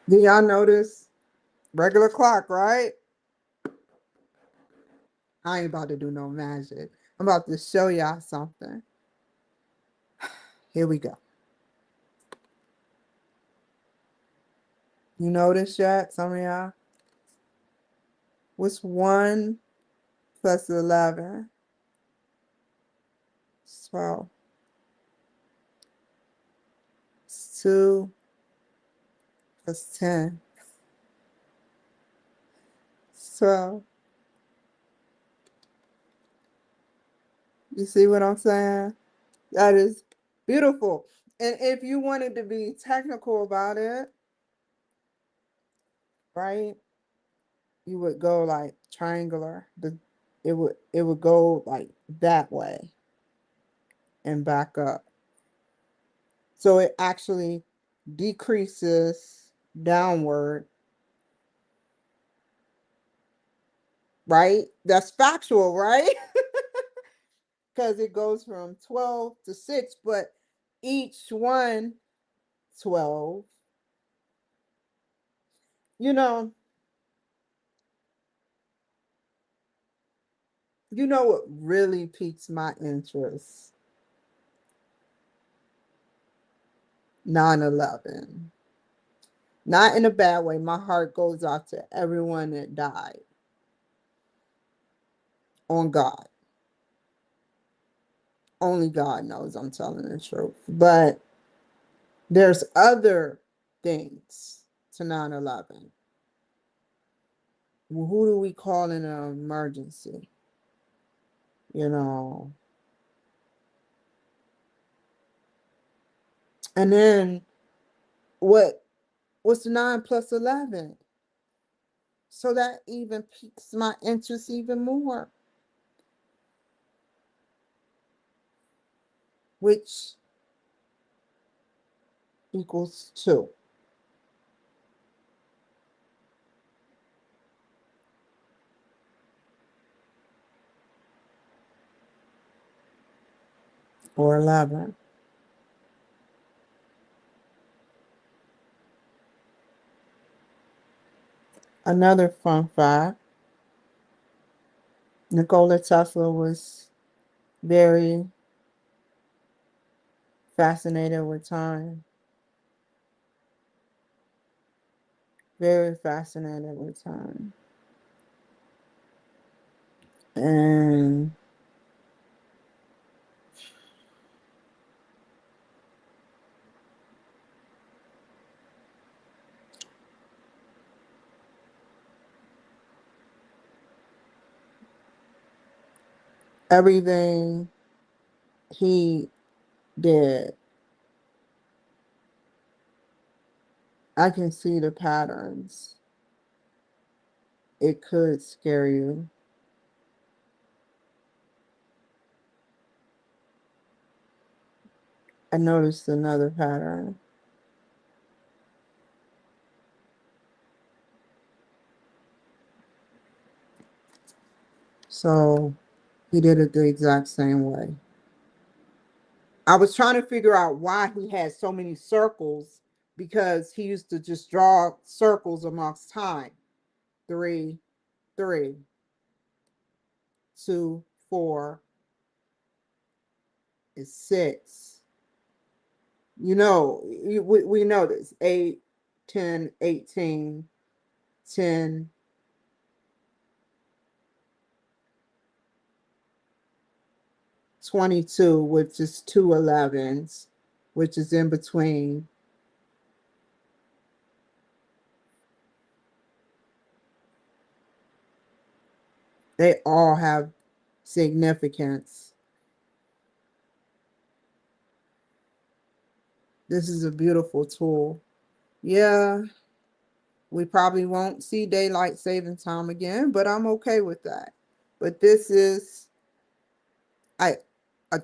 Do y'all notice? Regular clock, right? I ain't about to do no magic. I'm about to show y'all something. Here we go. You notice yet, some of y'all? What's 1 plus 11? 12. 2 plus 10. 12. You see what I'm saying? That is beautiful. And if you wanted to be technical about it, right, you would go like triangular. It would go like that way and back up. So it actually decreases downward, right? That's factual, right? Because it goes from 12 to 6, but each one 12. You know, what really piques my interest? 9/11. Not in a bad way. My heart goes out to everyone that died on God. Only God knows I'm telling the truth. But there's other things to 9/11. Well, who do we call in an emergency? You know. And then what's 9 plus 11? So that even piques my interest even more. Which equals 2. Or 11. Another fun fact, Nikola Tesla was very fascinated with time. Very fascinated with time. And everything he did, I can see the patterns. It could scare you. I noticed another pattern. So he did it the exact same way. I was trying to figure out why he had so many circles because he used to just draw circles amongst time. 3, 3, 2, 4 is 6. We know this. 8, 10, 18, 10, 22, which is 2 11s, which is in between. They all have significance. This is a beautiful tool. Yeah, we probably won't see daylight saving time again, but I'm okay with that. But this is I a,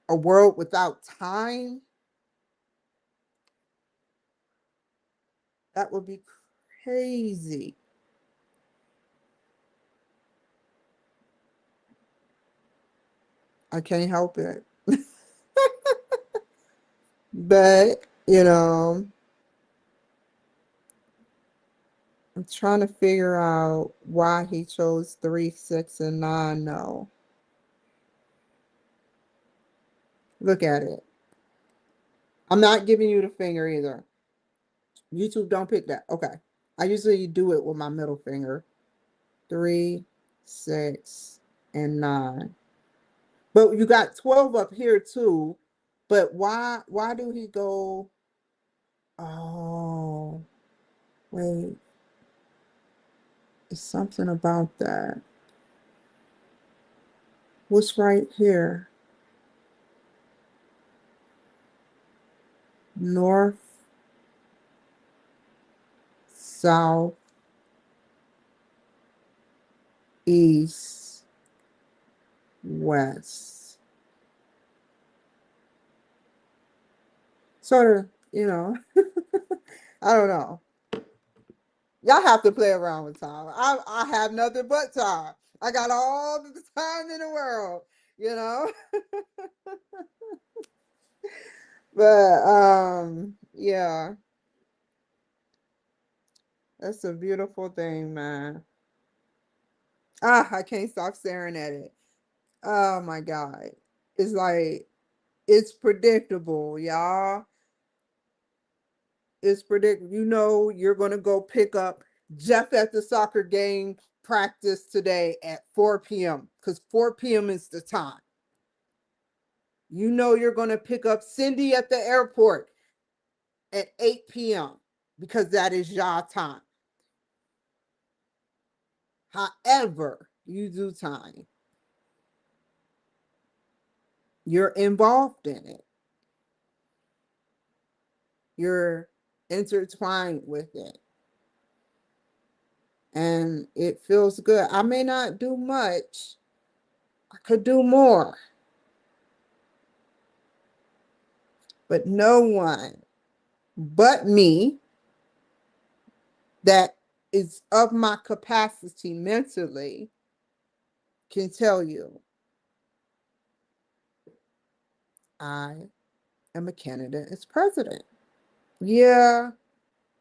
a world without time. That would be crazy. I can't help it. But, I'm trying to figure out why he chose 3, 6, and 9. No. Look at it. I'm not giving you the finger either. YouTube, don't pick that. Okay. I usually do it with my middle finger. 3, 6, and 9. But you got 12 up here too. But why do he go? Oh, wait. It's something about that. What's right here? North, south, east, west. Sort of, I don't know. Y'all have to play around with time. I have nothing but time. I got all the time in the world, you know. But yeah, that's a beautiful thing, man. I can't stop staring at it. Oh my God. It's like it's predictable, y'all. It's predictable. You know you're gonna go pick up Jeff at the soccer game practice today at 4 p.m. because 4 p.m. is the time. You know you're gonna pick up Cindy at the airport at 8 p.m. because that is y'all time. However, you do time, you're involved in it. You're intertwined with it. And it feels good. I may not do much, I could do more. But no one but me that is of my capacity mentally can tell you I am a candidate as president. Yeah,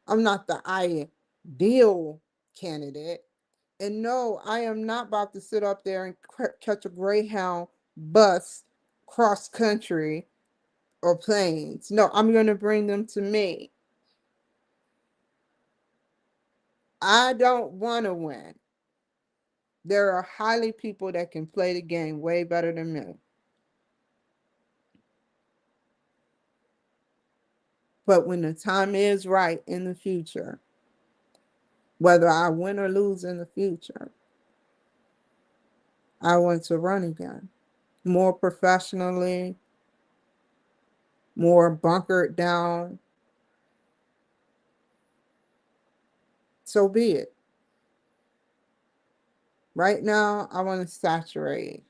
I'm not the ideal candidate. And no, I am not about to sit up there and catch a Greyhound bus cross country or planes. No, I'm going to bring them to me. I don't want to win. There are highly people that can play the game way better than me. But when the time is right in the future, whether I win or lose in the future, I want to run again. More professionally, more bunkered down. So be it. Right now, I want to saturate.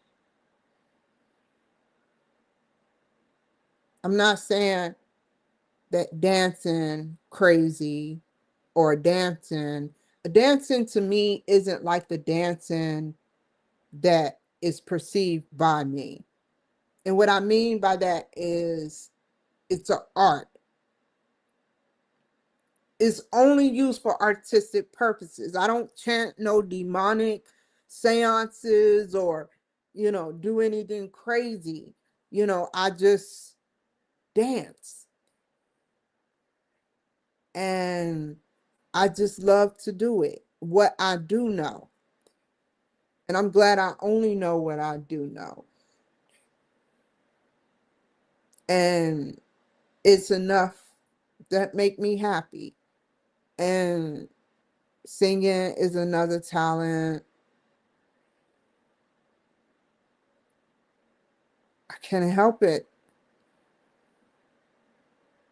I'm not saying that dancing crazy or dancing to me isn't like the dancing that is perceived by me. And what I mean by that is it's an art. It's only used for artistic purposes. I don't chant no demonic seances or, do anything crazy. I just dance. And I just love to do it. What I do know. And I'm glad I only know what I do know. And it's enough that make me happy. And singing is another talent. I can't help it.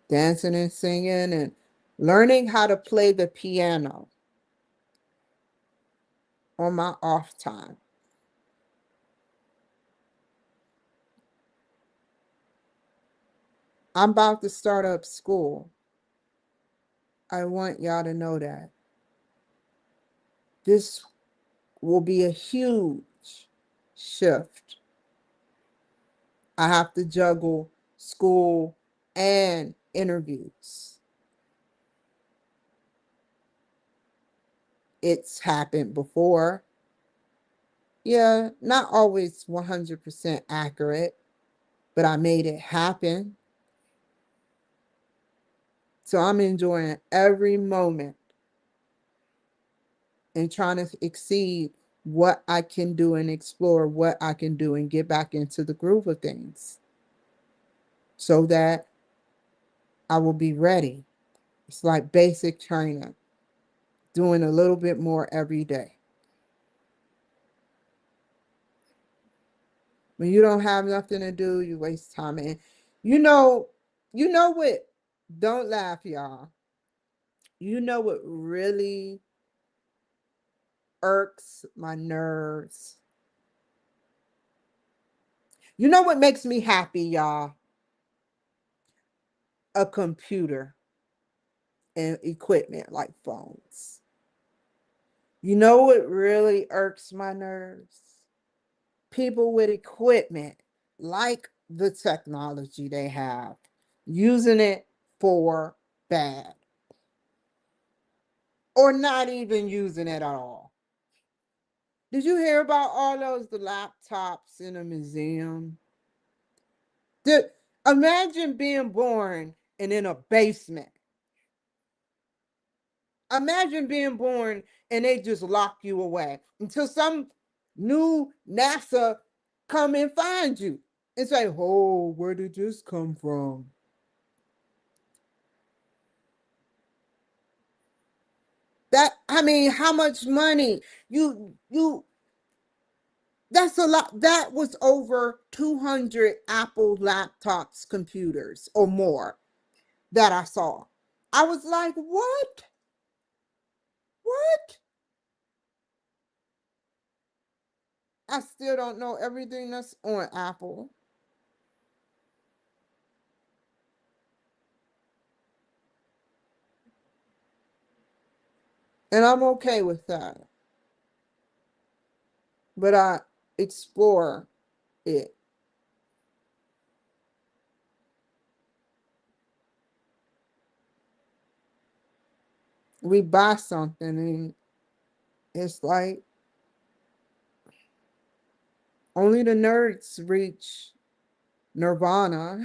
Dancing and singing and learning how to play the piano on my off time. I'm about to start up school. I want y'all to know that. This will be a huge shift. I have to juggle school and interviews. it's happened before. Yeah, not always 100% accurate, but I made it happen. So I'm enjoying every moment and trying to exceed what I can do and explore what I can do and get back into the groove of things so that I will be ready. It's like basic training, doing a little bit more every day. When you don't have nothing to do, you waste time. And you know, you know what? Don't laugh, y'all. You know what really irks my nerves? You know what makes me happy, y'all? A computer and equipment like phones. You know what really irks my nerves? People with equipment like the technology they have, using it for bad or not even using it at all. Did you hear about all those the laptops in a museum? Did, imagine being born and in a basement. Imagine being born and they just lock you away until some new NASA come and find you and say, "Oh, where did this come from?" That, I mean, how much money you that's a lot. That was over 200 Apple laptops, computers or more that I saw. I was like, "What? What?" I still don't know everything that's on Apple. And I'm okay with that. But I explore it. We buy something and it's like only the nerds reach nirvana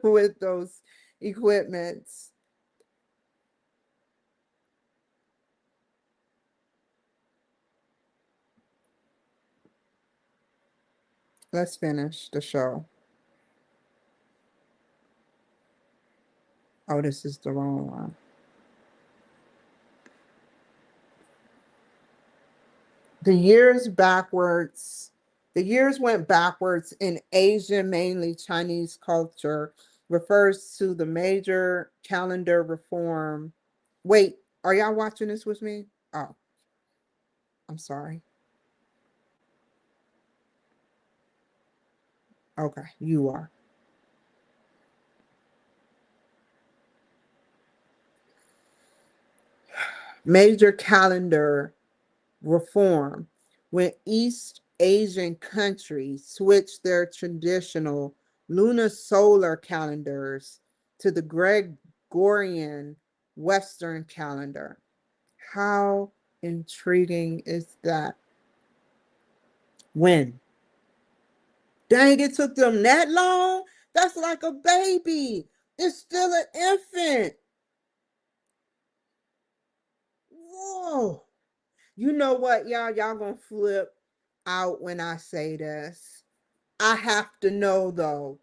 with those equipments. Let's finish the show. Oh, this is the wrong one. The years backwards, the years went backwards in Asian, mainly Chinese culture, refers to the major calendar reform. Wait, are y'all watching this with me? Oh, I'm sorry. Okay, you are. Major calendar reform when East Asian countries switched their traditional lunar solar calendars to the Gregorian Western calendar. How intriguing is that? When? Dang, it took them that long? That's like a baby. It's still an infant. Whoa. You know what, y'all? Y'all gonna flip out when I say this. I have to know though.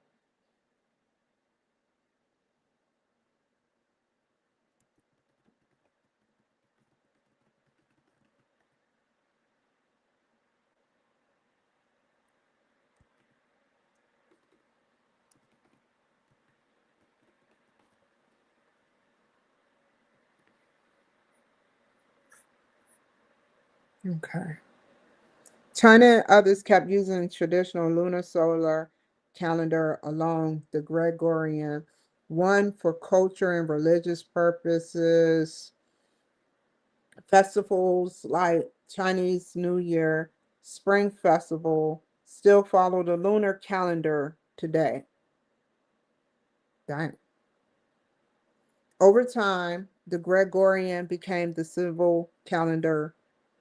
Okay. China and others kept using traditional lunar solar calendar along the Gregorian, one for culture and religious purposes, festivals like Chinese New Year, Spring Festival still follow the lunar calendar today. Dang. Over time, The Gregorian became the civil calendar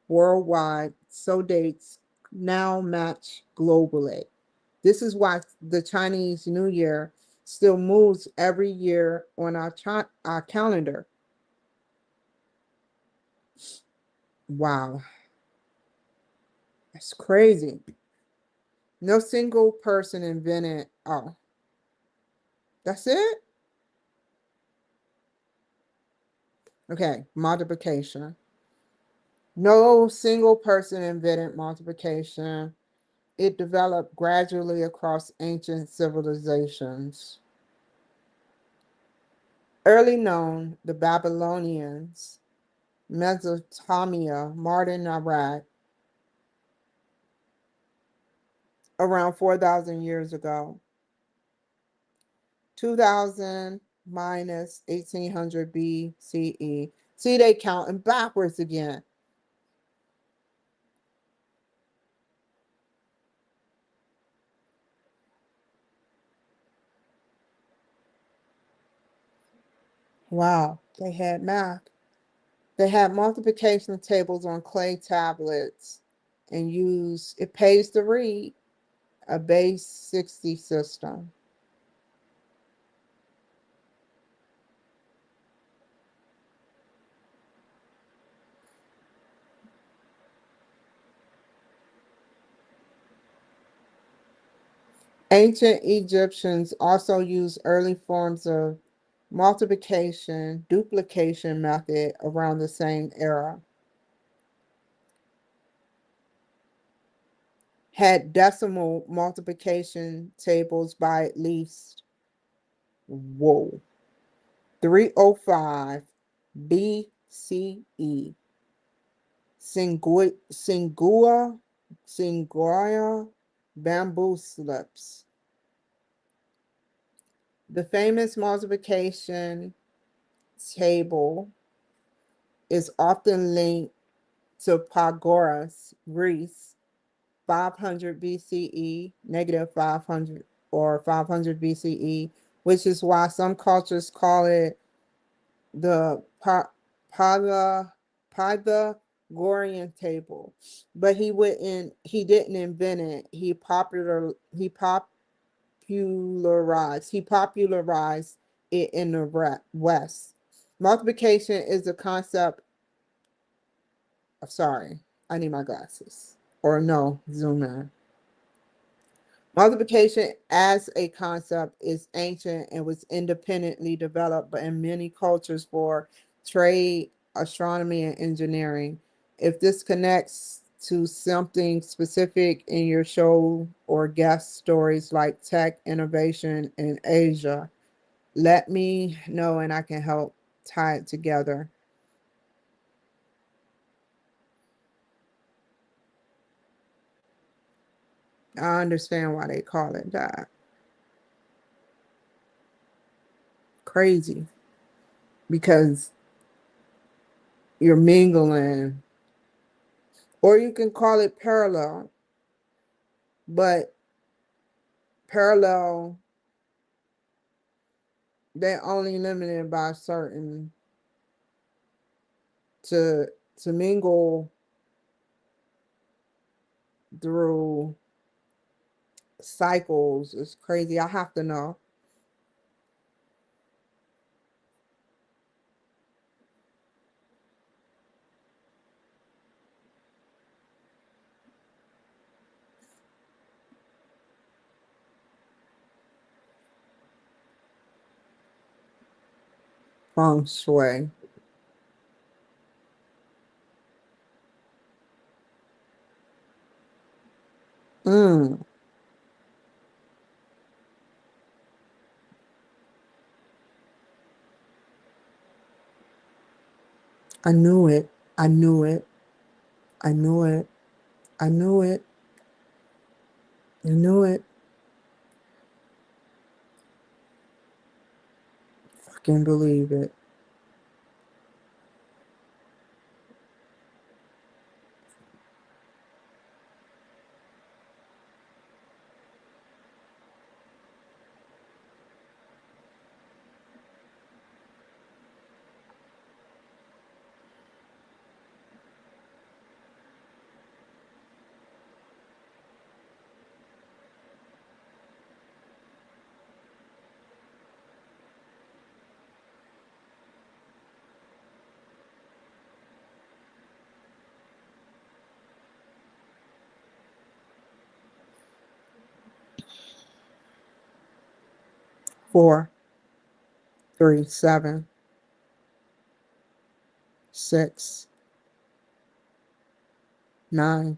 worldwide, so dates now match globally. This is why the Chinese New Year still moves every year on our calendar. Wow, that's crazy. No single person invented. Oh, that's it? Okay, multiplication. No single person invented multiplication. It developed gradually across ancient civilizations. Early known, the Babylonians, Mesopotamia, modern Iraq, around 4,000 years ago. 2000 minus 1800 BCE. See, they counting backwards again. Wow, they had math. They had multiplication tables on clay tablets and used, it pays to read, a base 60 system. Ancient Egyptians also used early forms of multiplication, duplication method around the same era. Had decimal multiplication tables by at least, whoa, 305 BCE. Singuia bamboo slips. The famous multiplication table is often linked to Pythagoras, Greece, 500 BCE, negative 500 or 500 BCE, which is why some cultures call it the Pythagorean table. But he didn't invent it. He popularized it in the West. Multiplication is a concept. Sorry, I need my glasses. Or no, zoom in. Multiplication as a concept is ancient and was independently developed in many cultures for trade, astronomy, and engineering. If this connects to something specific in your show or guest stories like tech innovation in Asia, let me know and I can help tie it together. I understand why they call it that. Crazy. Because you're mingling, or you can call it parallel, but parallel, they're only limited by certain to mingle through cycles. It's crazy. I have to know. Feng shui. Mm, I knew it. I knew it. I knew it. I knew it. I knew it. Fucking believe it. 4, 3, 7, 6, 9.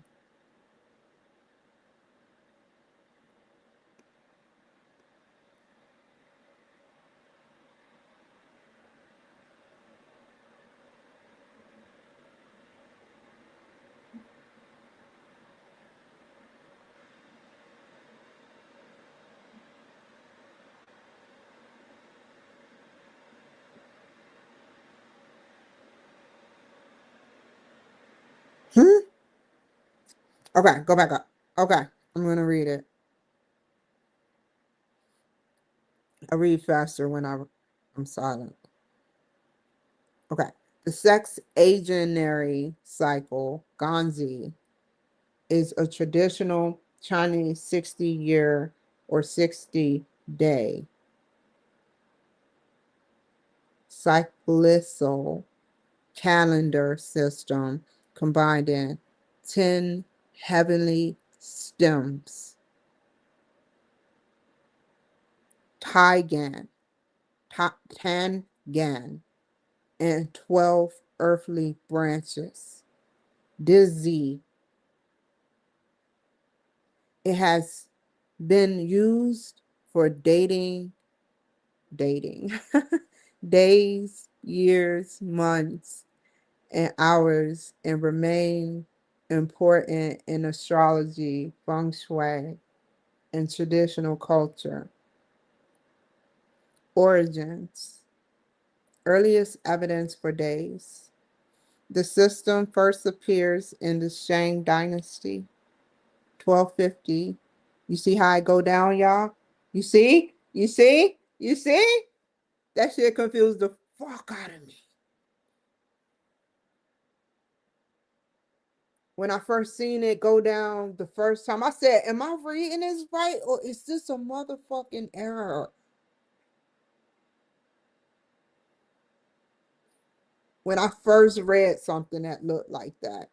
Hmm? Okay, go back up. Okay, I'm going to read it. I read faster when I'm silent. Okay. The sexagenary cycle, Ganzi, is a traditional Chinese 60-year or 60-day cyclical calendar system combining 10 heavenly stems, Taigan, Tangan, and 12 earthly branches. Dizzy. It has been used for dating, days, years, months, and hours, and remain important in astrology, feng shui, and traditional culture. Origins. Earliest evidence for days. The system first appears in the Shang dynasty, 1250. You see how I go down, y'all? You see? You see? You see? That shit confused the fuck out of me. When I first seen it go down the first time, I said, am I reading this right? Or is this a motherfucking error? When I first read something that looked like that.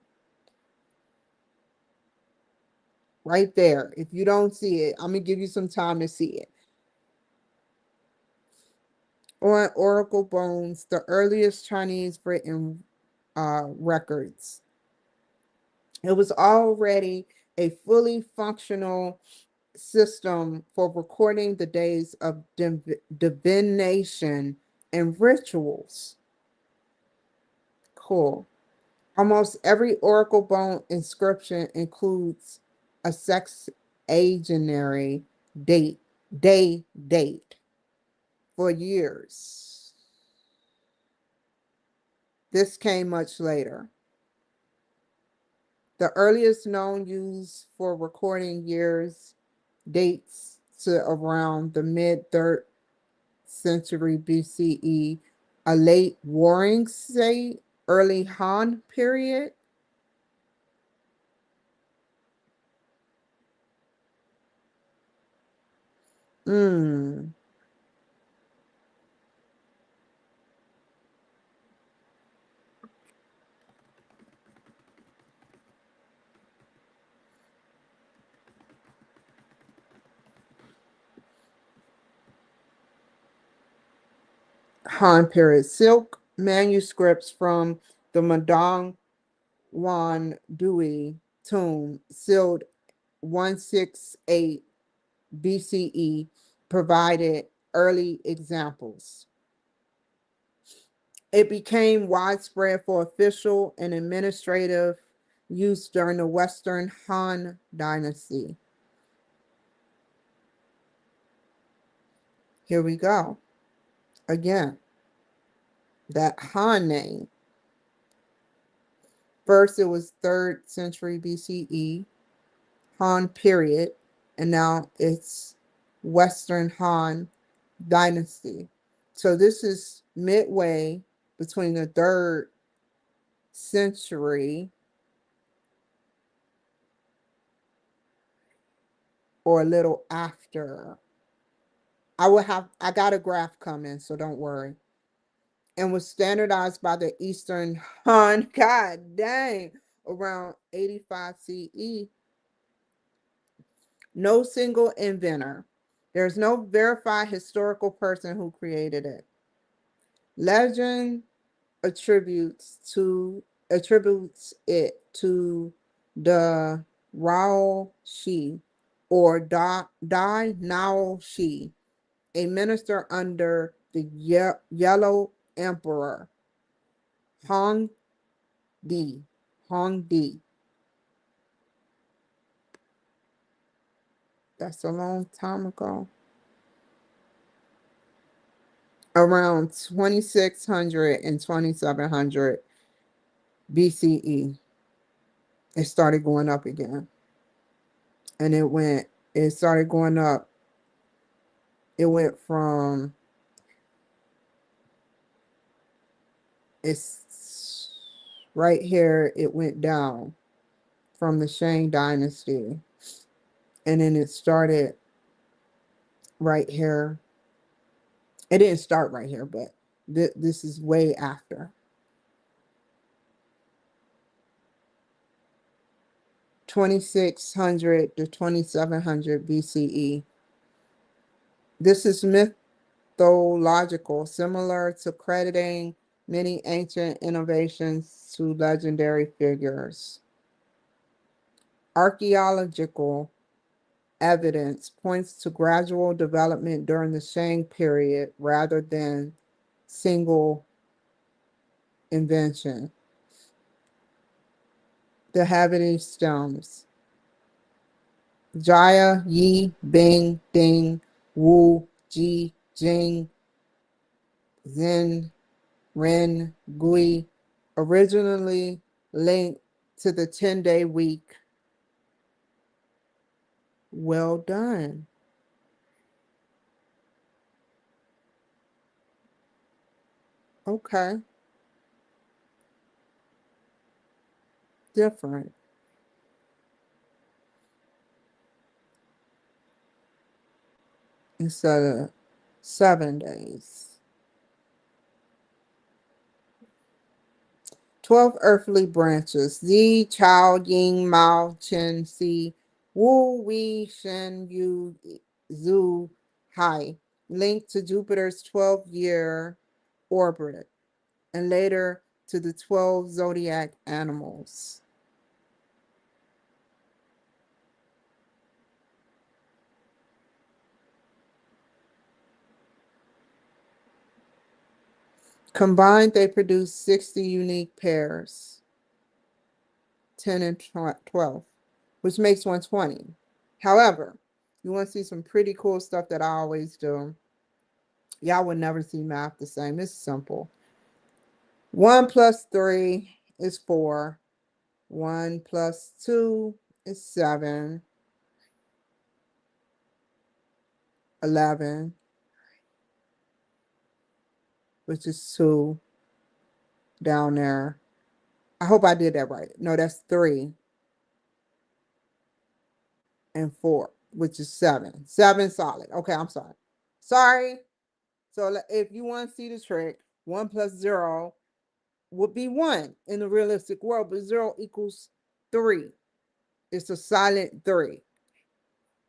Right there. If you don't see it, I'm going to give you some time to see it. On Oracle Bones, the earliest Chinese written records. It was already a fully functional system for recording the days of divination and rituals. Cool. Almost every Oracle Bone inscription includes a sexagenary date, date for years. This came much later. The earliest known use for recording years dates to around the mid 3rd century BCE, a late Warring State, early Han period. Hmm. Han period. Silk manuscripts from the Madong Wan Dui tomb, sealed 168 BCE, provided early examples. It became widespread for official and administrative use during the Western Han Dynasty. Here we go. Again, that Han name. First, it was 3rd century BCE, Han period, and now it's Western Han Dynasty. So this is midway between the 3rd century or a little after. I got a graph coming, so don't worry. And was standardized by the Eastern Han, god dang, around 85 CE. No single inventor. There's no verified historical person who created it. Legend attributes it to the Rao Shi or Dai Nao Shi, a minister under the Yellow Emperor Hong Di. Hong Di. That's a long time ago. Around 2600 and 2700 BCE, it started going up again. And it started going up. It went from, it's right here, it went down from the Shang dynasty. And then it started right here. It didn't start right here, but this is way after. 2600 to 2700 BCE. This is mythological, similar to crediting many ancient innovations to legendary figures. Archaeological evidence points to gradual development during the Shang period rather than single invention. The Habity stems. Jia, Yi, Bing, Ding, Wu, Ji, Jing, Zhen, Ren, Gui, originally linked to the 10-day week. Well done. Okay. Different. Instead of 7 days. 12 earthly branches. Zi, Chao, Ying, Mao, Chen, Si, Wu, Wei, Shen, Yu, Zhu, Hai. Linked to Jupiter's 12-year orbit and later to the 12 zodiac animals. Combined, they produce 60 unique pairs, 10 and 12, which makes 120. However, you want to see some pretty cool stuff that I always do. Y'all would never see math the same. It's simple. 1 plus 3 is 4. 1 plus 2 is 7. 11, which is 2 down there. I hope I did that right. No, that's 3 and 4, which is 7. 7 solid. Okay, I'm sorry. Sorry. So if you want to see the trick, 1 plus 0 would be 1 in the realistic world, but 0 equals 3. It's a silent 3.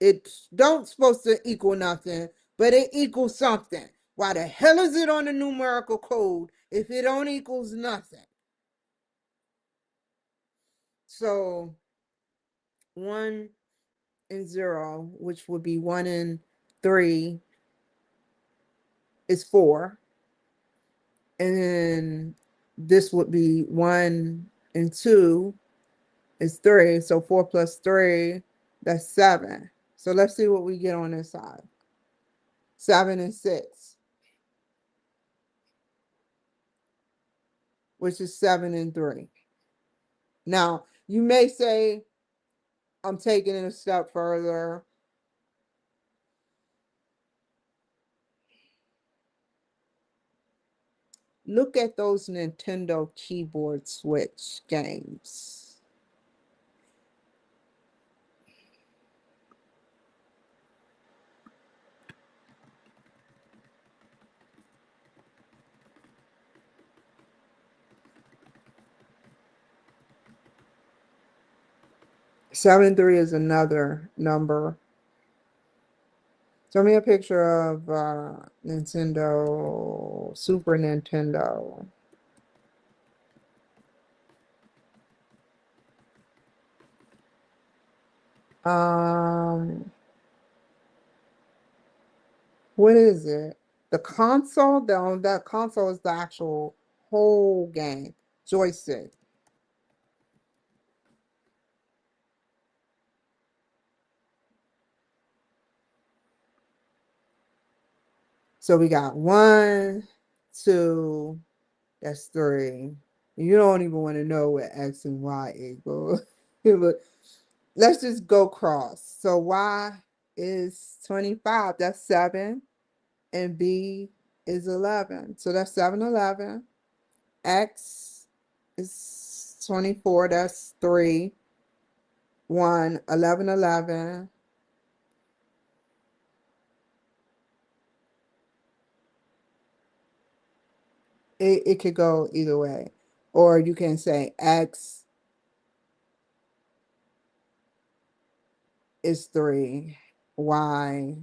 It don't supposed to equal nothing, but it equals something. Why the hell is it on the numerical code if it don't equals nothing? So 1 and 0, which would be 1 and 3, is 4. And then this would be 1 and 2 is 3. So 4 plus 3, that's 7. So let's see what we get on this side. 7 and 6, which is 7 and 3. Now, you may say, I'm taking it a step further. Look at those Nintendo keyboard switch games. Seven three is another number. Show me a picture of Nintendo, Super Nintendo. Um, what is it? The console? That console is the actual whole game. Joystick. So we got one, two, that's three. You don't even want to know what X and Y equal. But let's just go cross. So Y is 25. That's 7. And B is 11. So that's 7, 11. X is 24. That's 3, 1, 11, 11. It could go either way. Or you can say X is 3, Y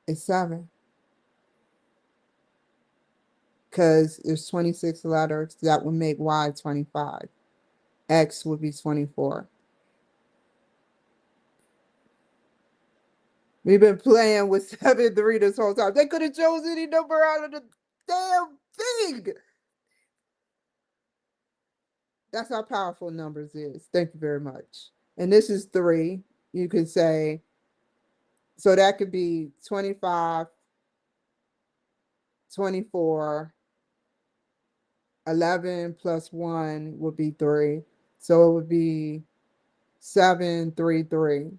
is 7. Because there's 26 letters. That would make Y 25. X would be 24. We've been playing with 7, 3 this whole time. They could have chosen any number out of the damn thing. That's how powerful numbers is. Thank you very much. And this is 3. You could say, so that could be 25, 24, 11 plus 1 would be 3. So it would be 7, 3, 3.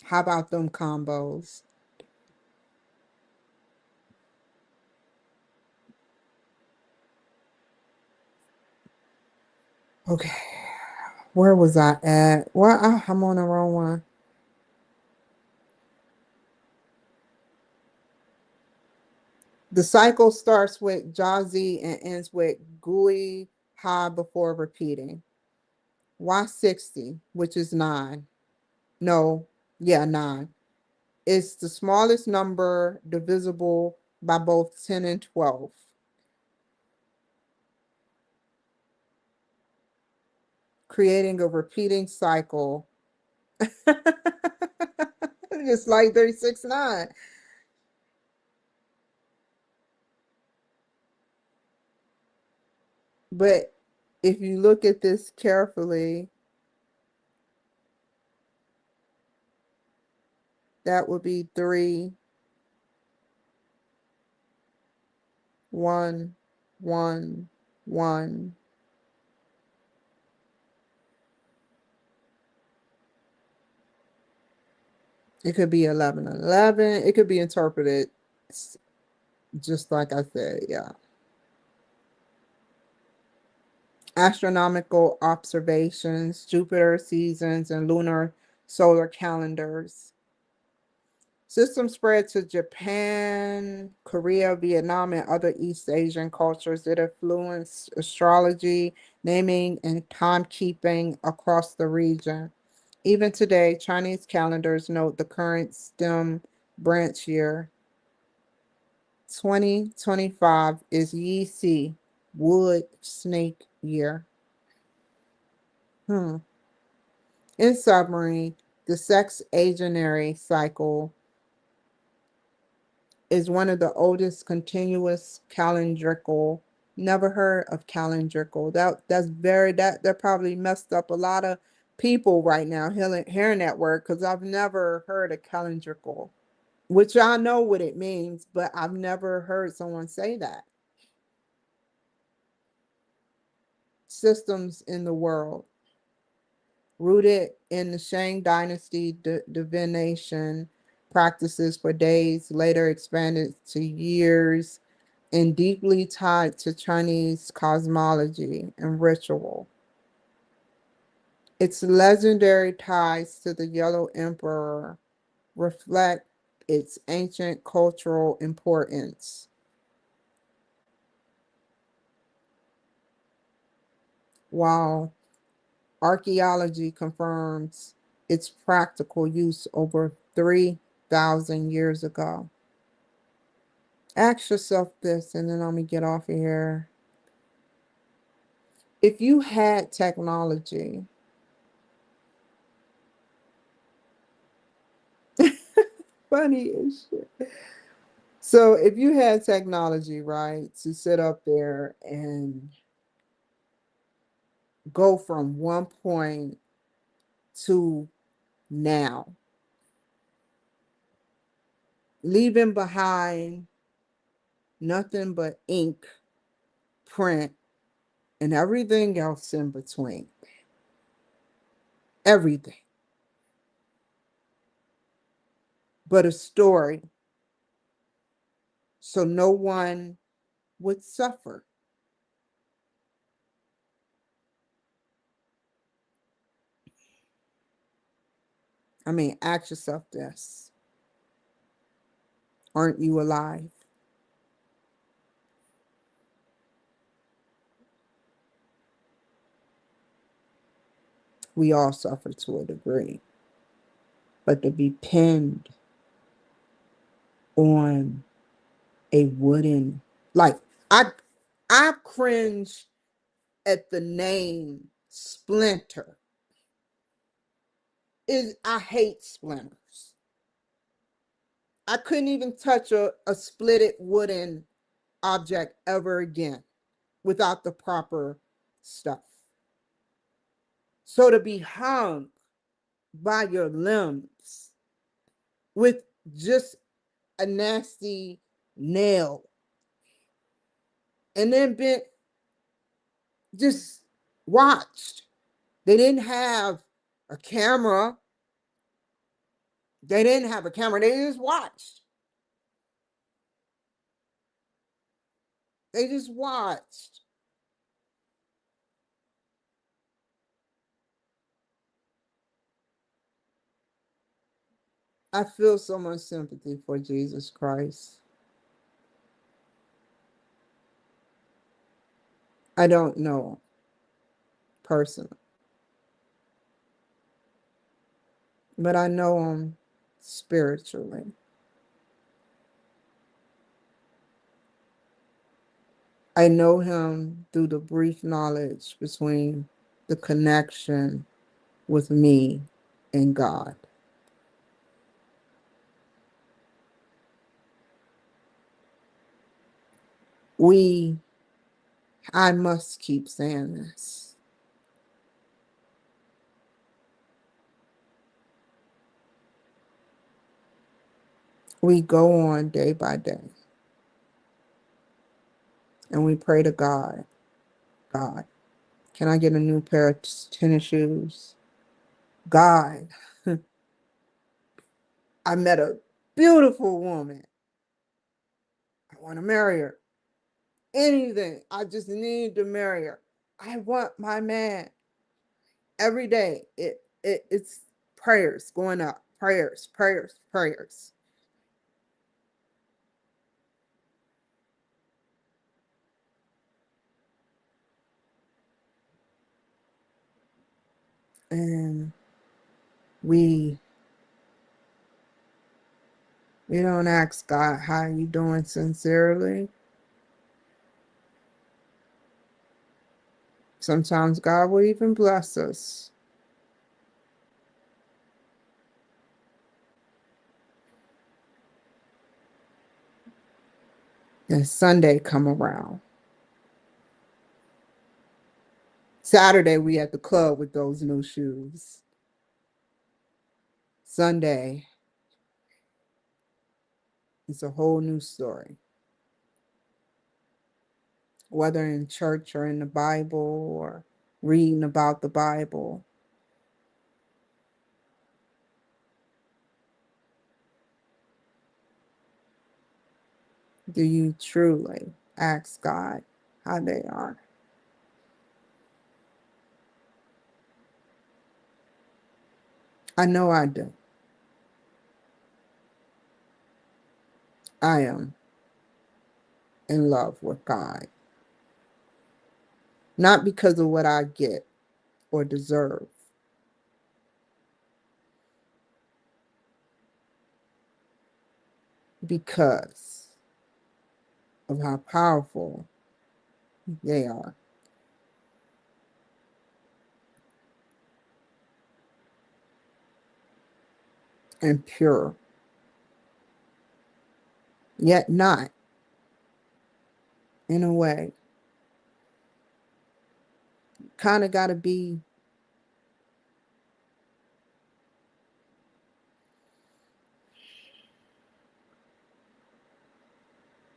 How about them combos? Okay. Where was I at? Well, I'm on the wrong one. The cycle starts with Jazi and ends with Gui Ha before repeating. Why 60, which is 9? No, yeah, 9. It's the smallest number divisible by both 10 and 12. Creating a repeating cycle. Just like 36, 9. But if you look at this carefully, that would be 3, 1, 1, 1. It could be 11, 11. It could be interpreted just like I said, yeah. Astronomical observations, Jupiter seasons, and lunar solar calendars. System spread to Japan, Korea, Vietnam, and other East Asian cultures. It influenced astrology, naming, and timekeeping across the region. Even today, Chinese calendars note the current stem branch year. 2025 is Yi Si, wood snake year. Hmm. In summary, the sexagenary cycle is one of the oldest continuous calendrical. Never heard of calendrical. That probably messed up a lot of people right now hearing that word because I've never heard of calendrical, which I know what it means, but I've never heard someone say that. Systems in the world. Rooted in the Shang Dynasty divination practices for days, later expanded to years, and deeply tied to Chinese cosmology and ritual. Its legendary ties to the Yellow Emperor reflect its ancient cultural importance. Wow. Archaeology confirms its practical use over 3,000 years ago. Ask yourself this, and then I'm going to get off of here. If you had technology, funny as shit. So if you had technology, right, to sit up there and go from one point to now, leaving behind nothing but ink, print, and everything else in between. Everything. But a story. So no one would suffer. I mean, ask yourself this. Aren't you alive? We all suffer to a degree. But to be pinned on a wooden, like, I cringe at the name Splinter. I hate splinters. I couldn't even touch a splitted wooden object ever again without the proper stuff. So to be hung by your limbs with just a nasty nail and then been just watched. They didn't have a camera. They didn't have a camera. They just watched. They just watched. I feel so much sympathy for Jesus Christ. I don't know personally, but I know him spiritually. I know him through the brief knowledge between the connection with me and God. We, I must keep saying this. We go on day by day and we pray to God. God, can I get a new pair of tennis shoes? God, I met a beautiful woman. I want to marry her. Anything. I just need to marry her. I want my man. Every day. It's prayers going up. Prayers, prayers, prayers. And we we don't ask God how you doing sincerely. Sometimes God will even bless us. And Sunday come around. Saturday we at the club with those new shoes. Sunday it's a whole new story. Whether in church or in the Bible or reading about the Bible. Do you truly ask God how they are? I know I do. I am in love with God. Not because of what I get, or deserve. Because of how powerful they are. And pure. Yet not, in a way. Kind of got to be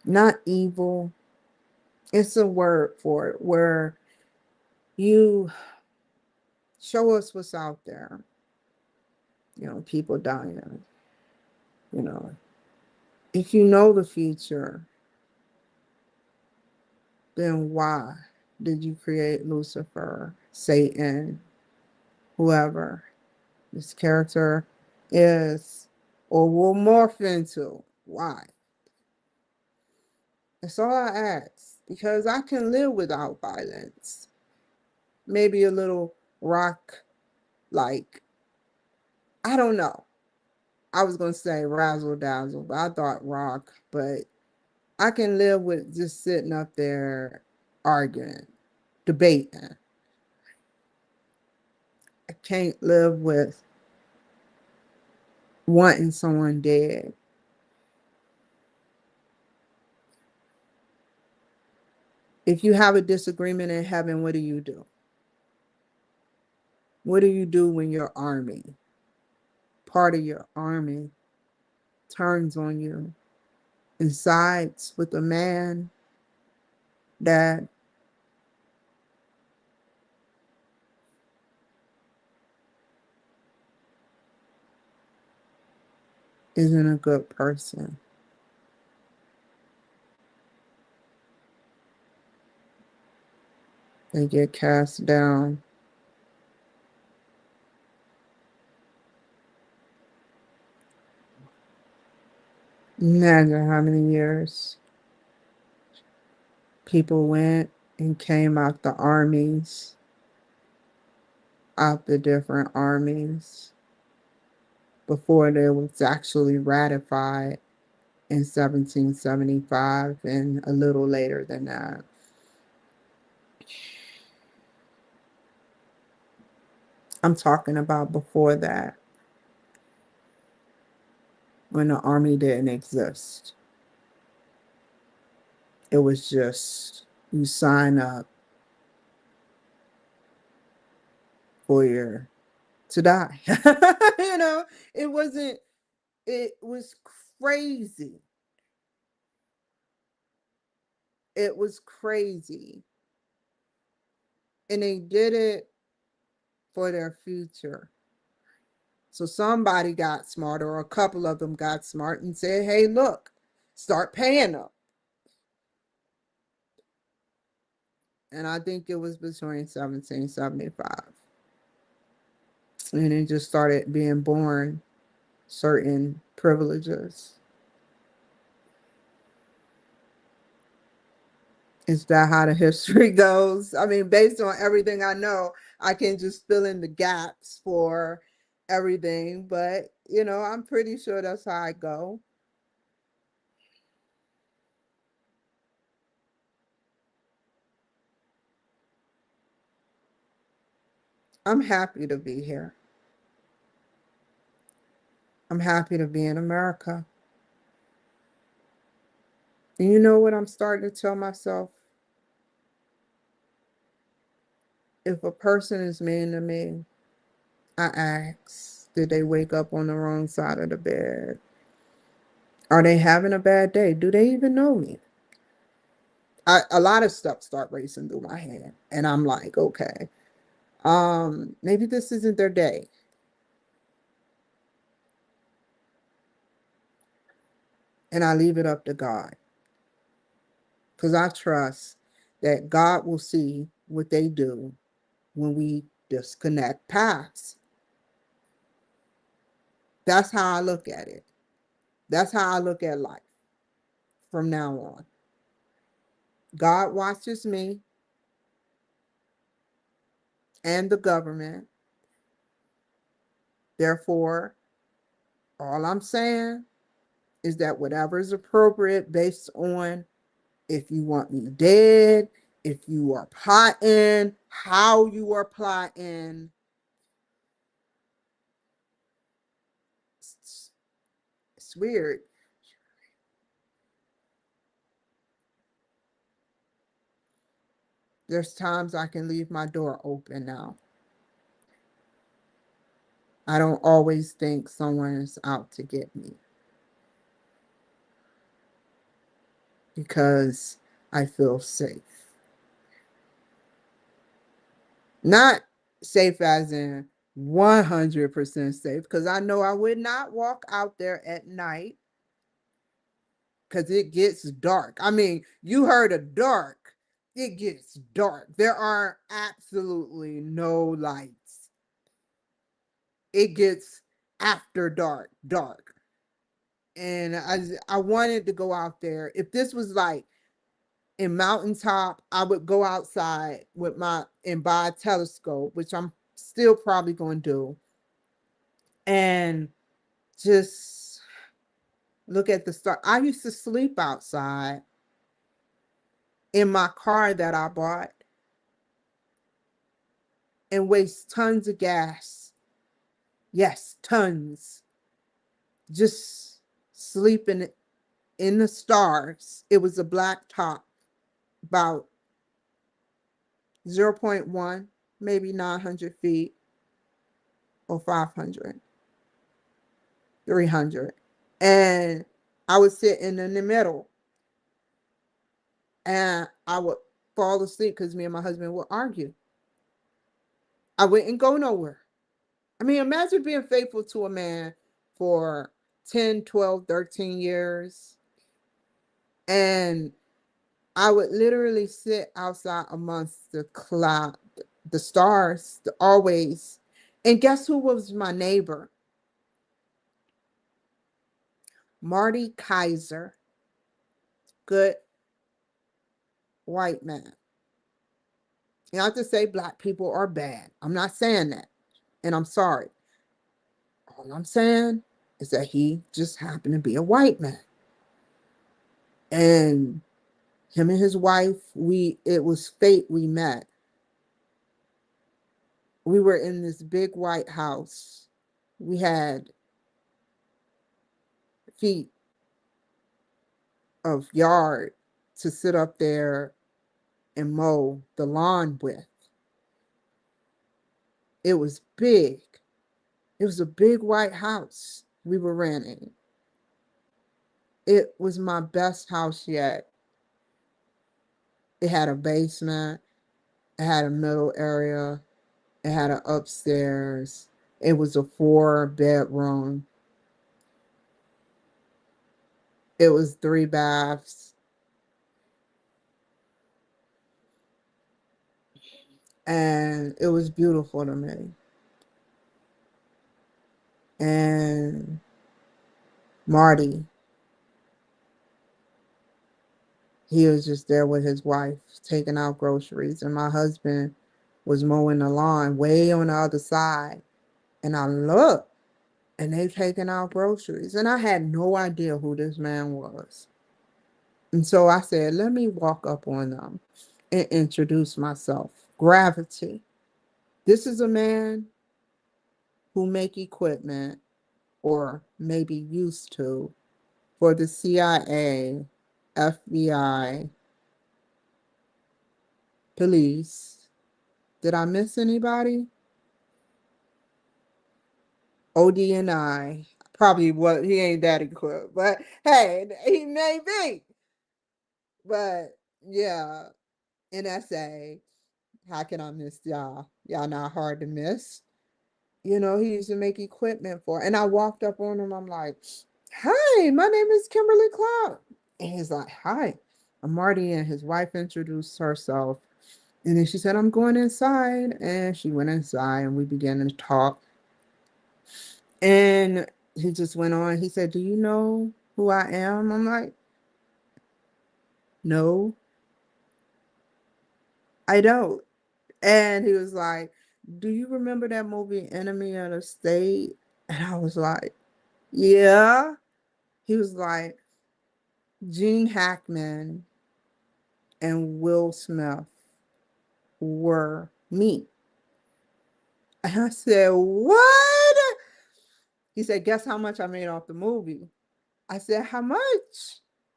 not evil. It's a word for it, where you show us what's out there. People dying. You know, if you know the future, then why did you create Lucifer, Satan, whoever this character is or will morph into? Why? That's all I ask, because I can live without violence. Maybe a little rock, like, I don't know. I was going to say razzle dazzle, but I thought rock. But I can live with just sitting up there arguing, debating. I can't live with wanting someone dead. If you have a disagreement in heaven, what do you do? What do you do when your army, part of your army, turns on you and sides with a man that isn't a good person? They get cast down. Imagine how many years people went and came out the armies, out the different armies, before they was actually ratified in 1775 and a little later than that. I'm talking about before that, when the army didn't exist. It was just you sign up for your to die. It wasn't, it was crazy. It was crazy. And they did it for their future. So somebody got smart, or a couple of them got smart and said, hey, look, start paying them. And I think it was between 1775. And it just started being born certain privileges. Is that how the history goes? I mean, based on everything I know, I can just fill in the gaps for everything. But, I'm pretty sure that's how I go. I'm happy to be here. I'm happy to be in America. And you know what I'm starting to tell myself? If a person is mean to me, I ask, did they wake up on the wrong side of the bed? Are they having a bad day? Do they even know me? A lot of stuff start racing through my head. And I'm like, okay, maybe this isn't their day. And I leave it up to God. Because I trust that God will see what they do when we disconnect paths. That's how I look at it. That's how I look at life from now on. God watches me, and the government. Therefore, all I'm saying is that whatever is appropriate based on if you want me dead, if you are plotting, how you are plotting. It's weird. There's times I can leave my door open now. I don't always think someone is out to get me because I feel safe. Not safe as in 100% safe, because I know I would not walk out there at night because it gets dark. I mean, you heard of dark, it gets dark. There are absolutely no lights. It gets after dark, dark. And I wanted to go out there. If this was like in mountaintop, I would go outside with my and buy a telescope, which I'm still probably going to do, and just look at the star. I used to sleep outside in my car that I bought and waste tons of gas. Yes, tons. Just sleeping in the stars. It was a black top, about zero point 0.1, maybe 900 feet or 500, 300. And I would sit in the middle and I would fall asleep because me and my husband would argue. I wouldn't go nowhere. I mean, imagine being faithful to a man for 10, 12, 13 years. And I would literally sit outside amongst the cloud, the stars, always. And guess who was my neighbor? Marty Kaiser, good white man. You not to say black people are bad. I'm not saying that. And I'm sorry. All I'm saying is that he just happened to be a white man. And him and his wife, it was fate we met. We were in this big white house. We had feet of yard to sit up there and mow the lawn with. It was big. It was a big white house we were renting. It was my best house yet. It had a basement, it had a middle area, it had an upstairs. It was a 4-bedroom. It was 3 baths. And it was beautiful to me. And Marty, he was just there with his wife taking out groceries. And my husband was mowing the lawn way on the other side. And I looked and they taking out groceries. And I had no idea who this man was. And so I said, let me walk up on them and introduce myself. Gravity. This is a man who make equipment, or maybe used to, for the CIA, FBI, police. Did I miss anybody? ODNI. Probably what he ain't that equipped, but hey, he may be. But yeah, NSA. How can I miss y'all? Y'all not hard to miss. You know, he used to make equipment for. And I walked up on him. I'm like, hi, my name is Kimberly Cloud. And he's like, hi, I'm Marty. And his wife introduced herself. And then she said, I'm going inside. And she went inside and we began to talk. And he just went on. He said, do you know who I am? I'm like, no, I don't. And he was like, do you remember that movie Enemy of the State? And I was like, yeah. He was like, Gene Hackman and Will Smith were me. And I said, what? He said, guess how much I made off the movie? I said, how much?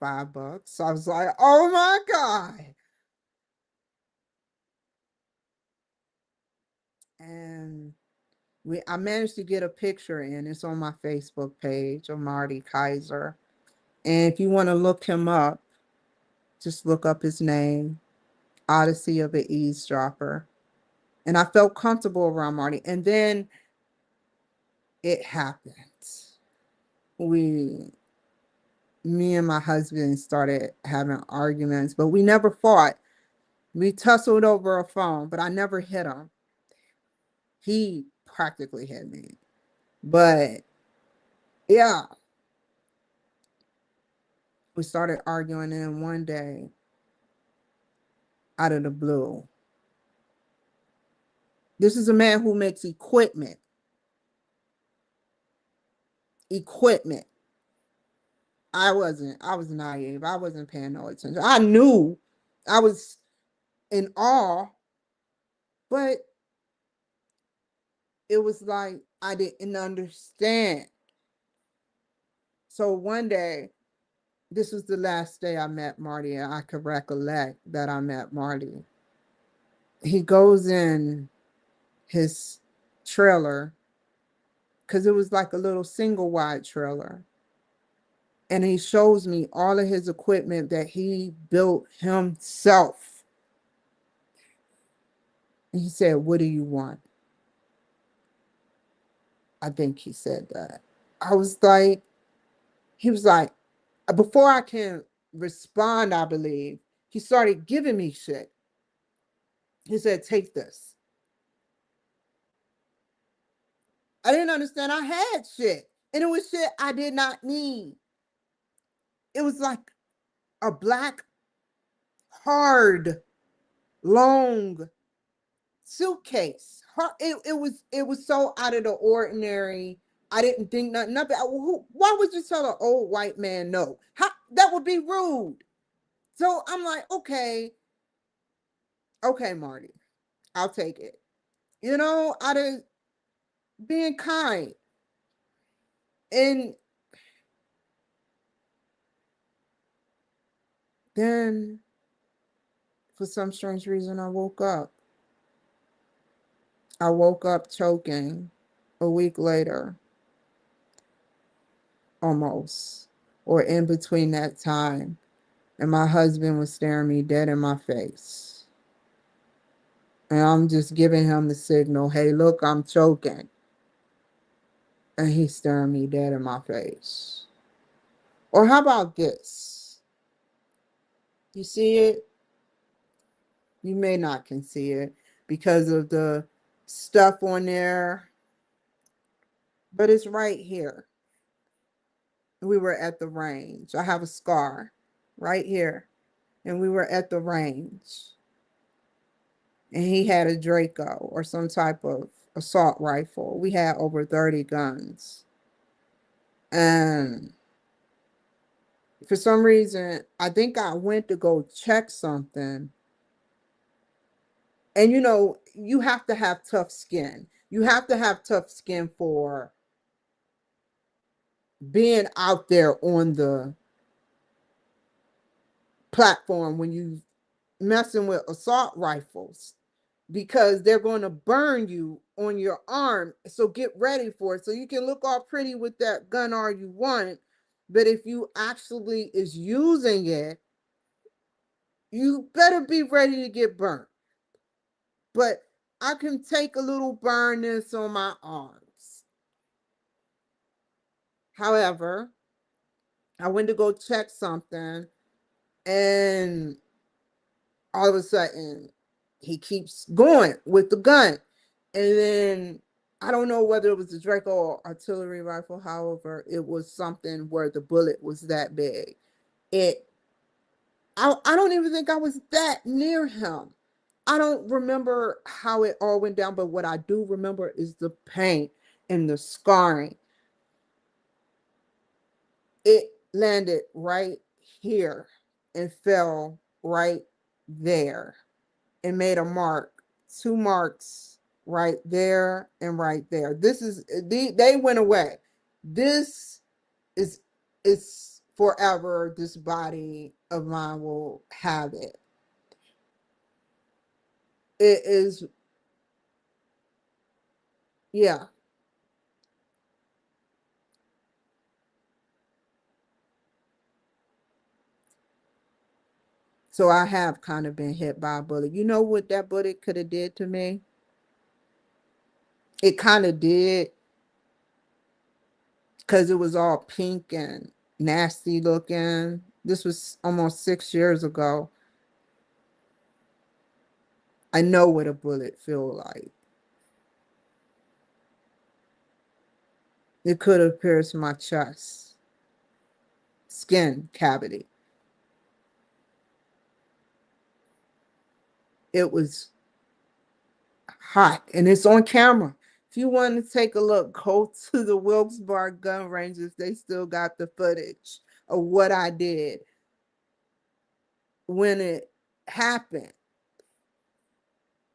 $5. So I was like, oh my God. And I managed to get a picture in. It's on my Facebook page of Marty Kaiser. And if you want to look him up, just look up his name, Odyssey of an Eavesdropper. And I felt comfortable around Marty. And then it happened. We, me and my husband started having arguments, but we never fought. We tussled over a phone, but I never hit him. He practically hit me. But yeah, we started arguing, and one day, out of the blue, this is a man who makes equipment. Equipment. I was naive. I wasn't paying no attention. I knew I was in awe, but it was like I didn't understand. So one day, this was the last day I met Marty, and I could recollect that I met Marty. He goes in his trailer, because it was like a little single wide trailer. And he shows me all of his equipment that he built himself. And he said, what do you want? I think he said that. I was like, he was like, before I can respond, I believe, he started giving me shit. He said, take this. I didn't understand I had shit. And it was shit I did not need. It was like a black, hard, long suitcase. It was so out of the ordinary. I didn't think nothing. Why would you tell an old white man no? How, that would be rude. So I'm like, okay, Marty, I'll take it. Out of being kind. And then, for some strange reason, I woke up. I woke up choking a week later, almost, or in between that time. And my husband was staring me dead in my face. And I'm just giving him the signal, hey, look, I'm choking. And he's staring me dead in my face. Or how about this? You see it? You may not can see it because of the stuff on there, but it's right here. We were at the range. I have a scar right here. And we were at the range. And he had a Draco or some type of assault rifle. We had over 30 guns. And for some reason, I think I went to go check something. And you have to have tough skin. You have to have tough skin for being out there on the platform when you messing with assault rifles, because they're going to burn you on your arm. So get ready for it. So you can look all pretty with that gun all you want, but if you actually is using it, you better be ready to get burnt. But I can take a little burnness on my arms. However, I went to go check something, and all of a sudden he keeps going with the gun. And then I don't know whether it was a Draco or artillery rifle. However, it was something where the bullet was that big. I don't even think I was that near him. I don't remember how it all went down, but what I do remember is the pain and the scarring. It landed right here and fell right there and made a mark, two marks right there and right there. This is they went away. This is it's forever. This body of mine will have it. It is, yeah. So I have kind of been hit by a bullet. You know what that bullet could have did to me? It kind of did, because it was all pink and nasty looking. This was almost 6 years ago. I know what a bullet feel like. It could have pierced my chest, skin cavity. It was hot, and it's on camera. If you want to take a look, go to the Wilkes-Barre gun range if they still got the footage of what I did when it happened.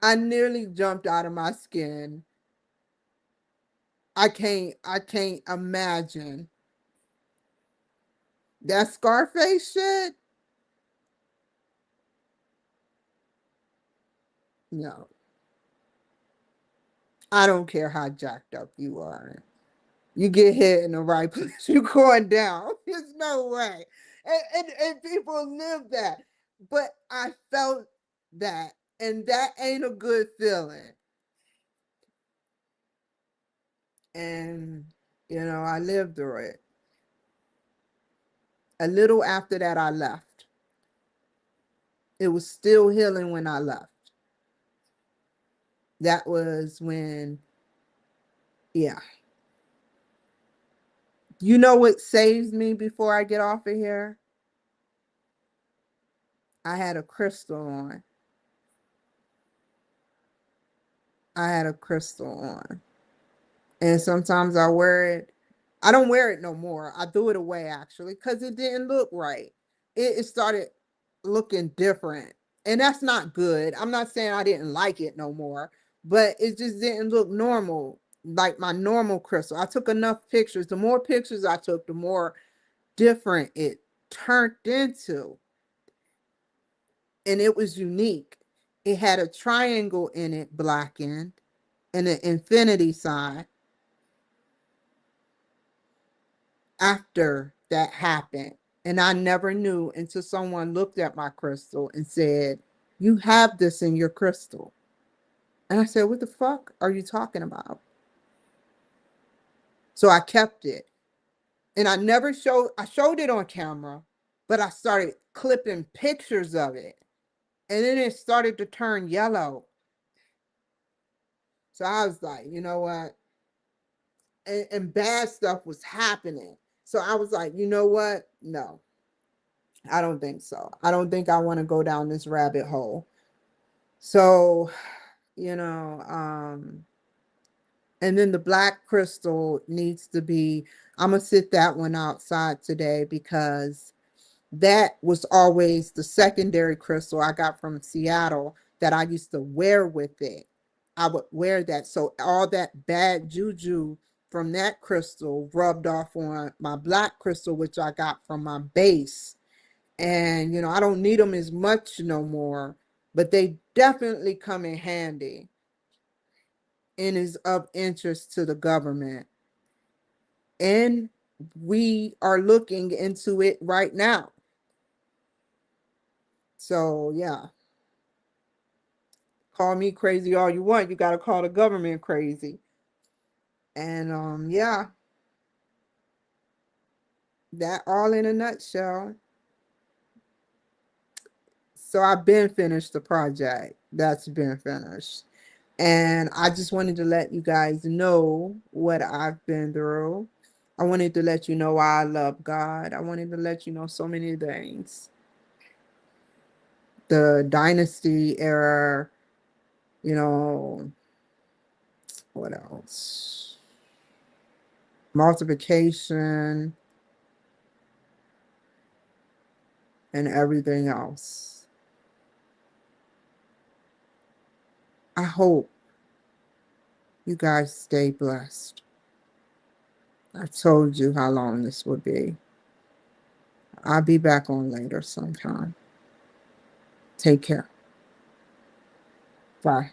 I nearly jumped out of my skin. I can't imagine that Scarface shit. No, I don't care how jacked up you are. You get hit in the right place, you're going down. There's no way. And people live that. But I felt that, and that ain't a good feeling. And, I lived through it. A little after that, I left. It was still healing when I left. That was when, yeah. You know what saves me before I get off of here? I had a crystal on. I had a crystal on. And sometimes I wear it. I don't wear it no more. I threw it away actually because it didn't look right. It started looking different. And that's not good. I'm not saying I didn't like it no more, but it just didn't look normal, like my normal crystal. I took enough pictures. The more pictures I took, the more different it turned into. And it was unique. It had a triangle in it, blackened, and an infinity sign. After that happened, and I never knew until someone looked at my crystal and said, "You have this in your crystal." And I said, "What the fuck are you talking about?" So I kept it. And I showed it on camera, but I started clipping pictures of it. And then it started to turn yellow. So I was like, you know what? And bad stuff was happening. So I was like, you know what? No, I don't think so. I don't think I want to go down this rabbit hole. So, you know, and then the black crystal needs to be, I'm going to sit that one outside today because that was always the secondary crystal I got from Seattle that I used to wear with it. I would wear that. So all that bad juju from that crystal rubbed off on my black crystal, which I got from my base. And, I don't need them as much no more, but they definitely come in handy and is of interest to the government. And we are looking into it right now. So, yeah, call me crazy all you want. You got to call the government crazy. And, yeah, that all in a nutshell. So I've been finished the project. That's been finished. And I just wanted to let you guys know what I've been through. I wanted to let you know why I love God. I wanted to let you know so many things. The dynasty era, you know, what else? Multiplication and everything else. I hope you guys stay blessed. I told you how long this would be. I'll be back on later sometime. Take care. Bye.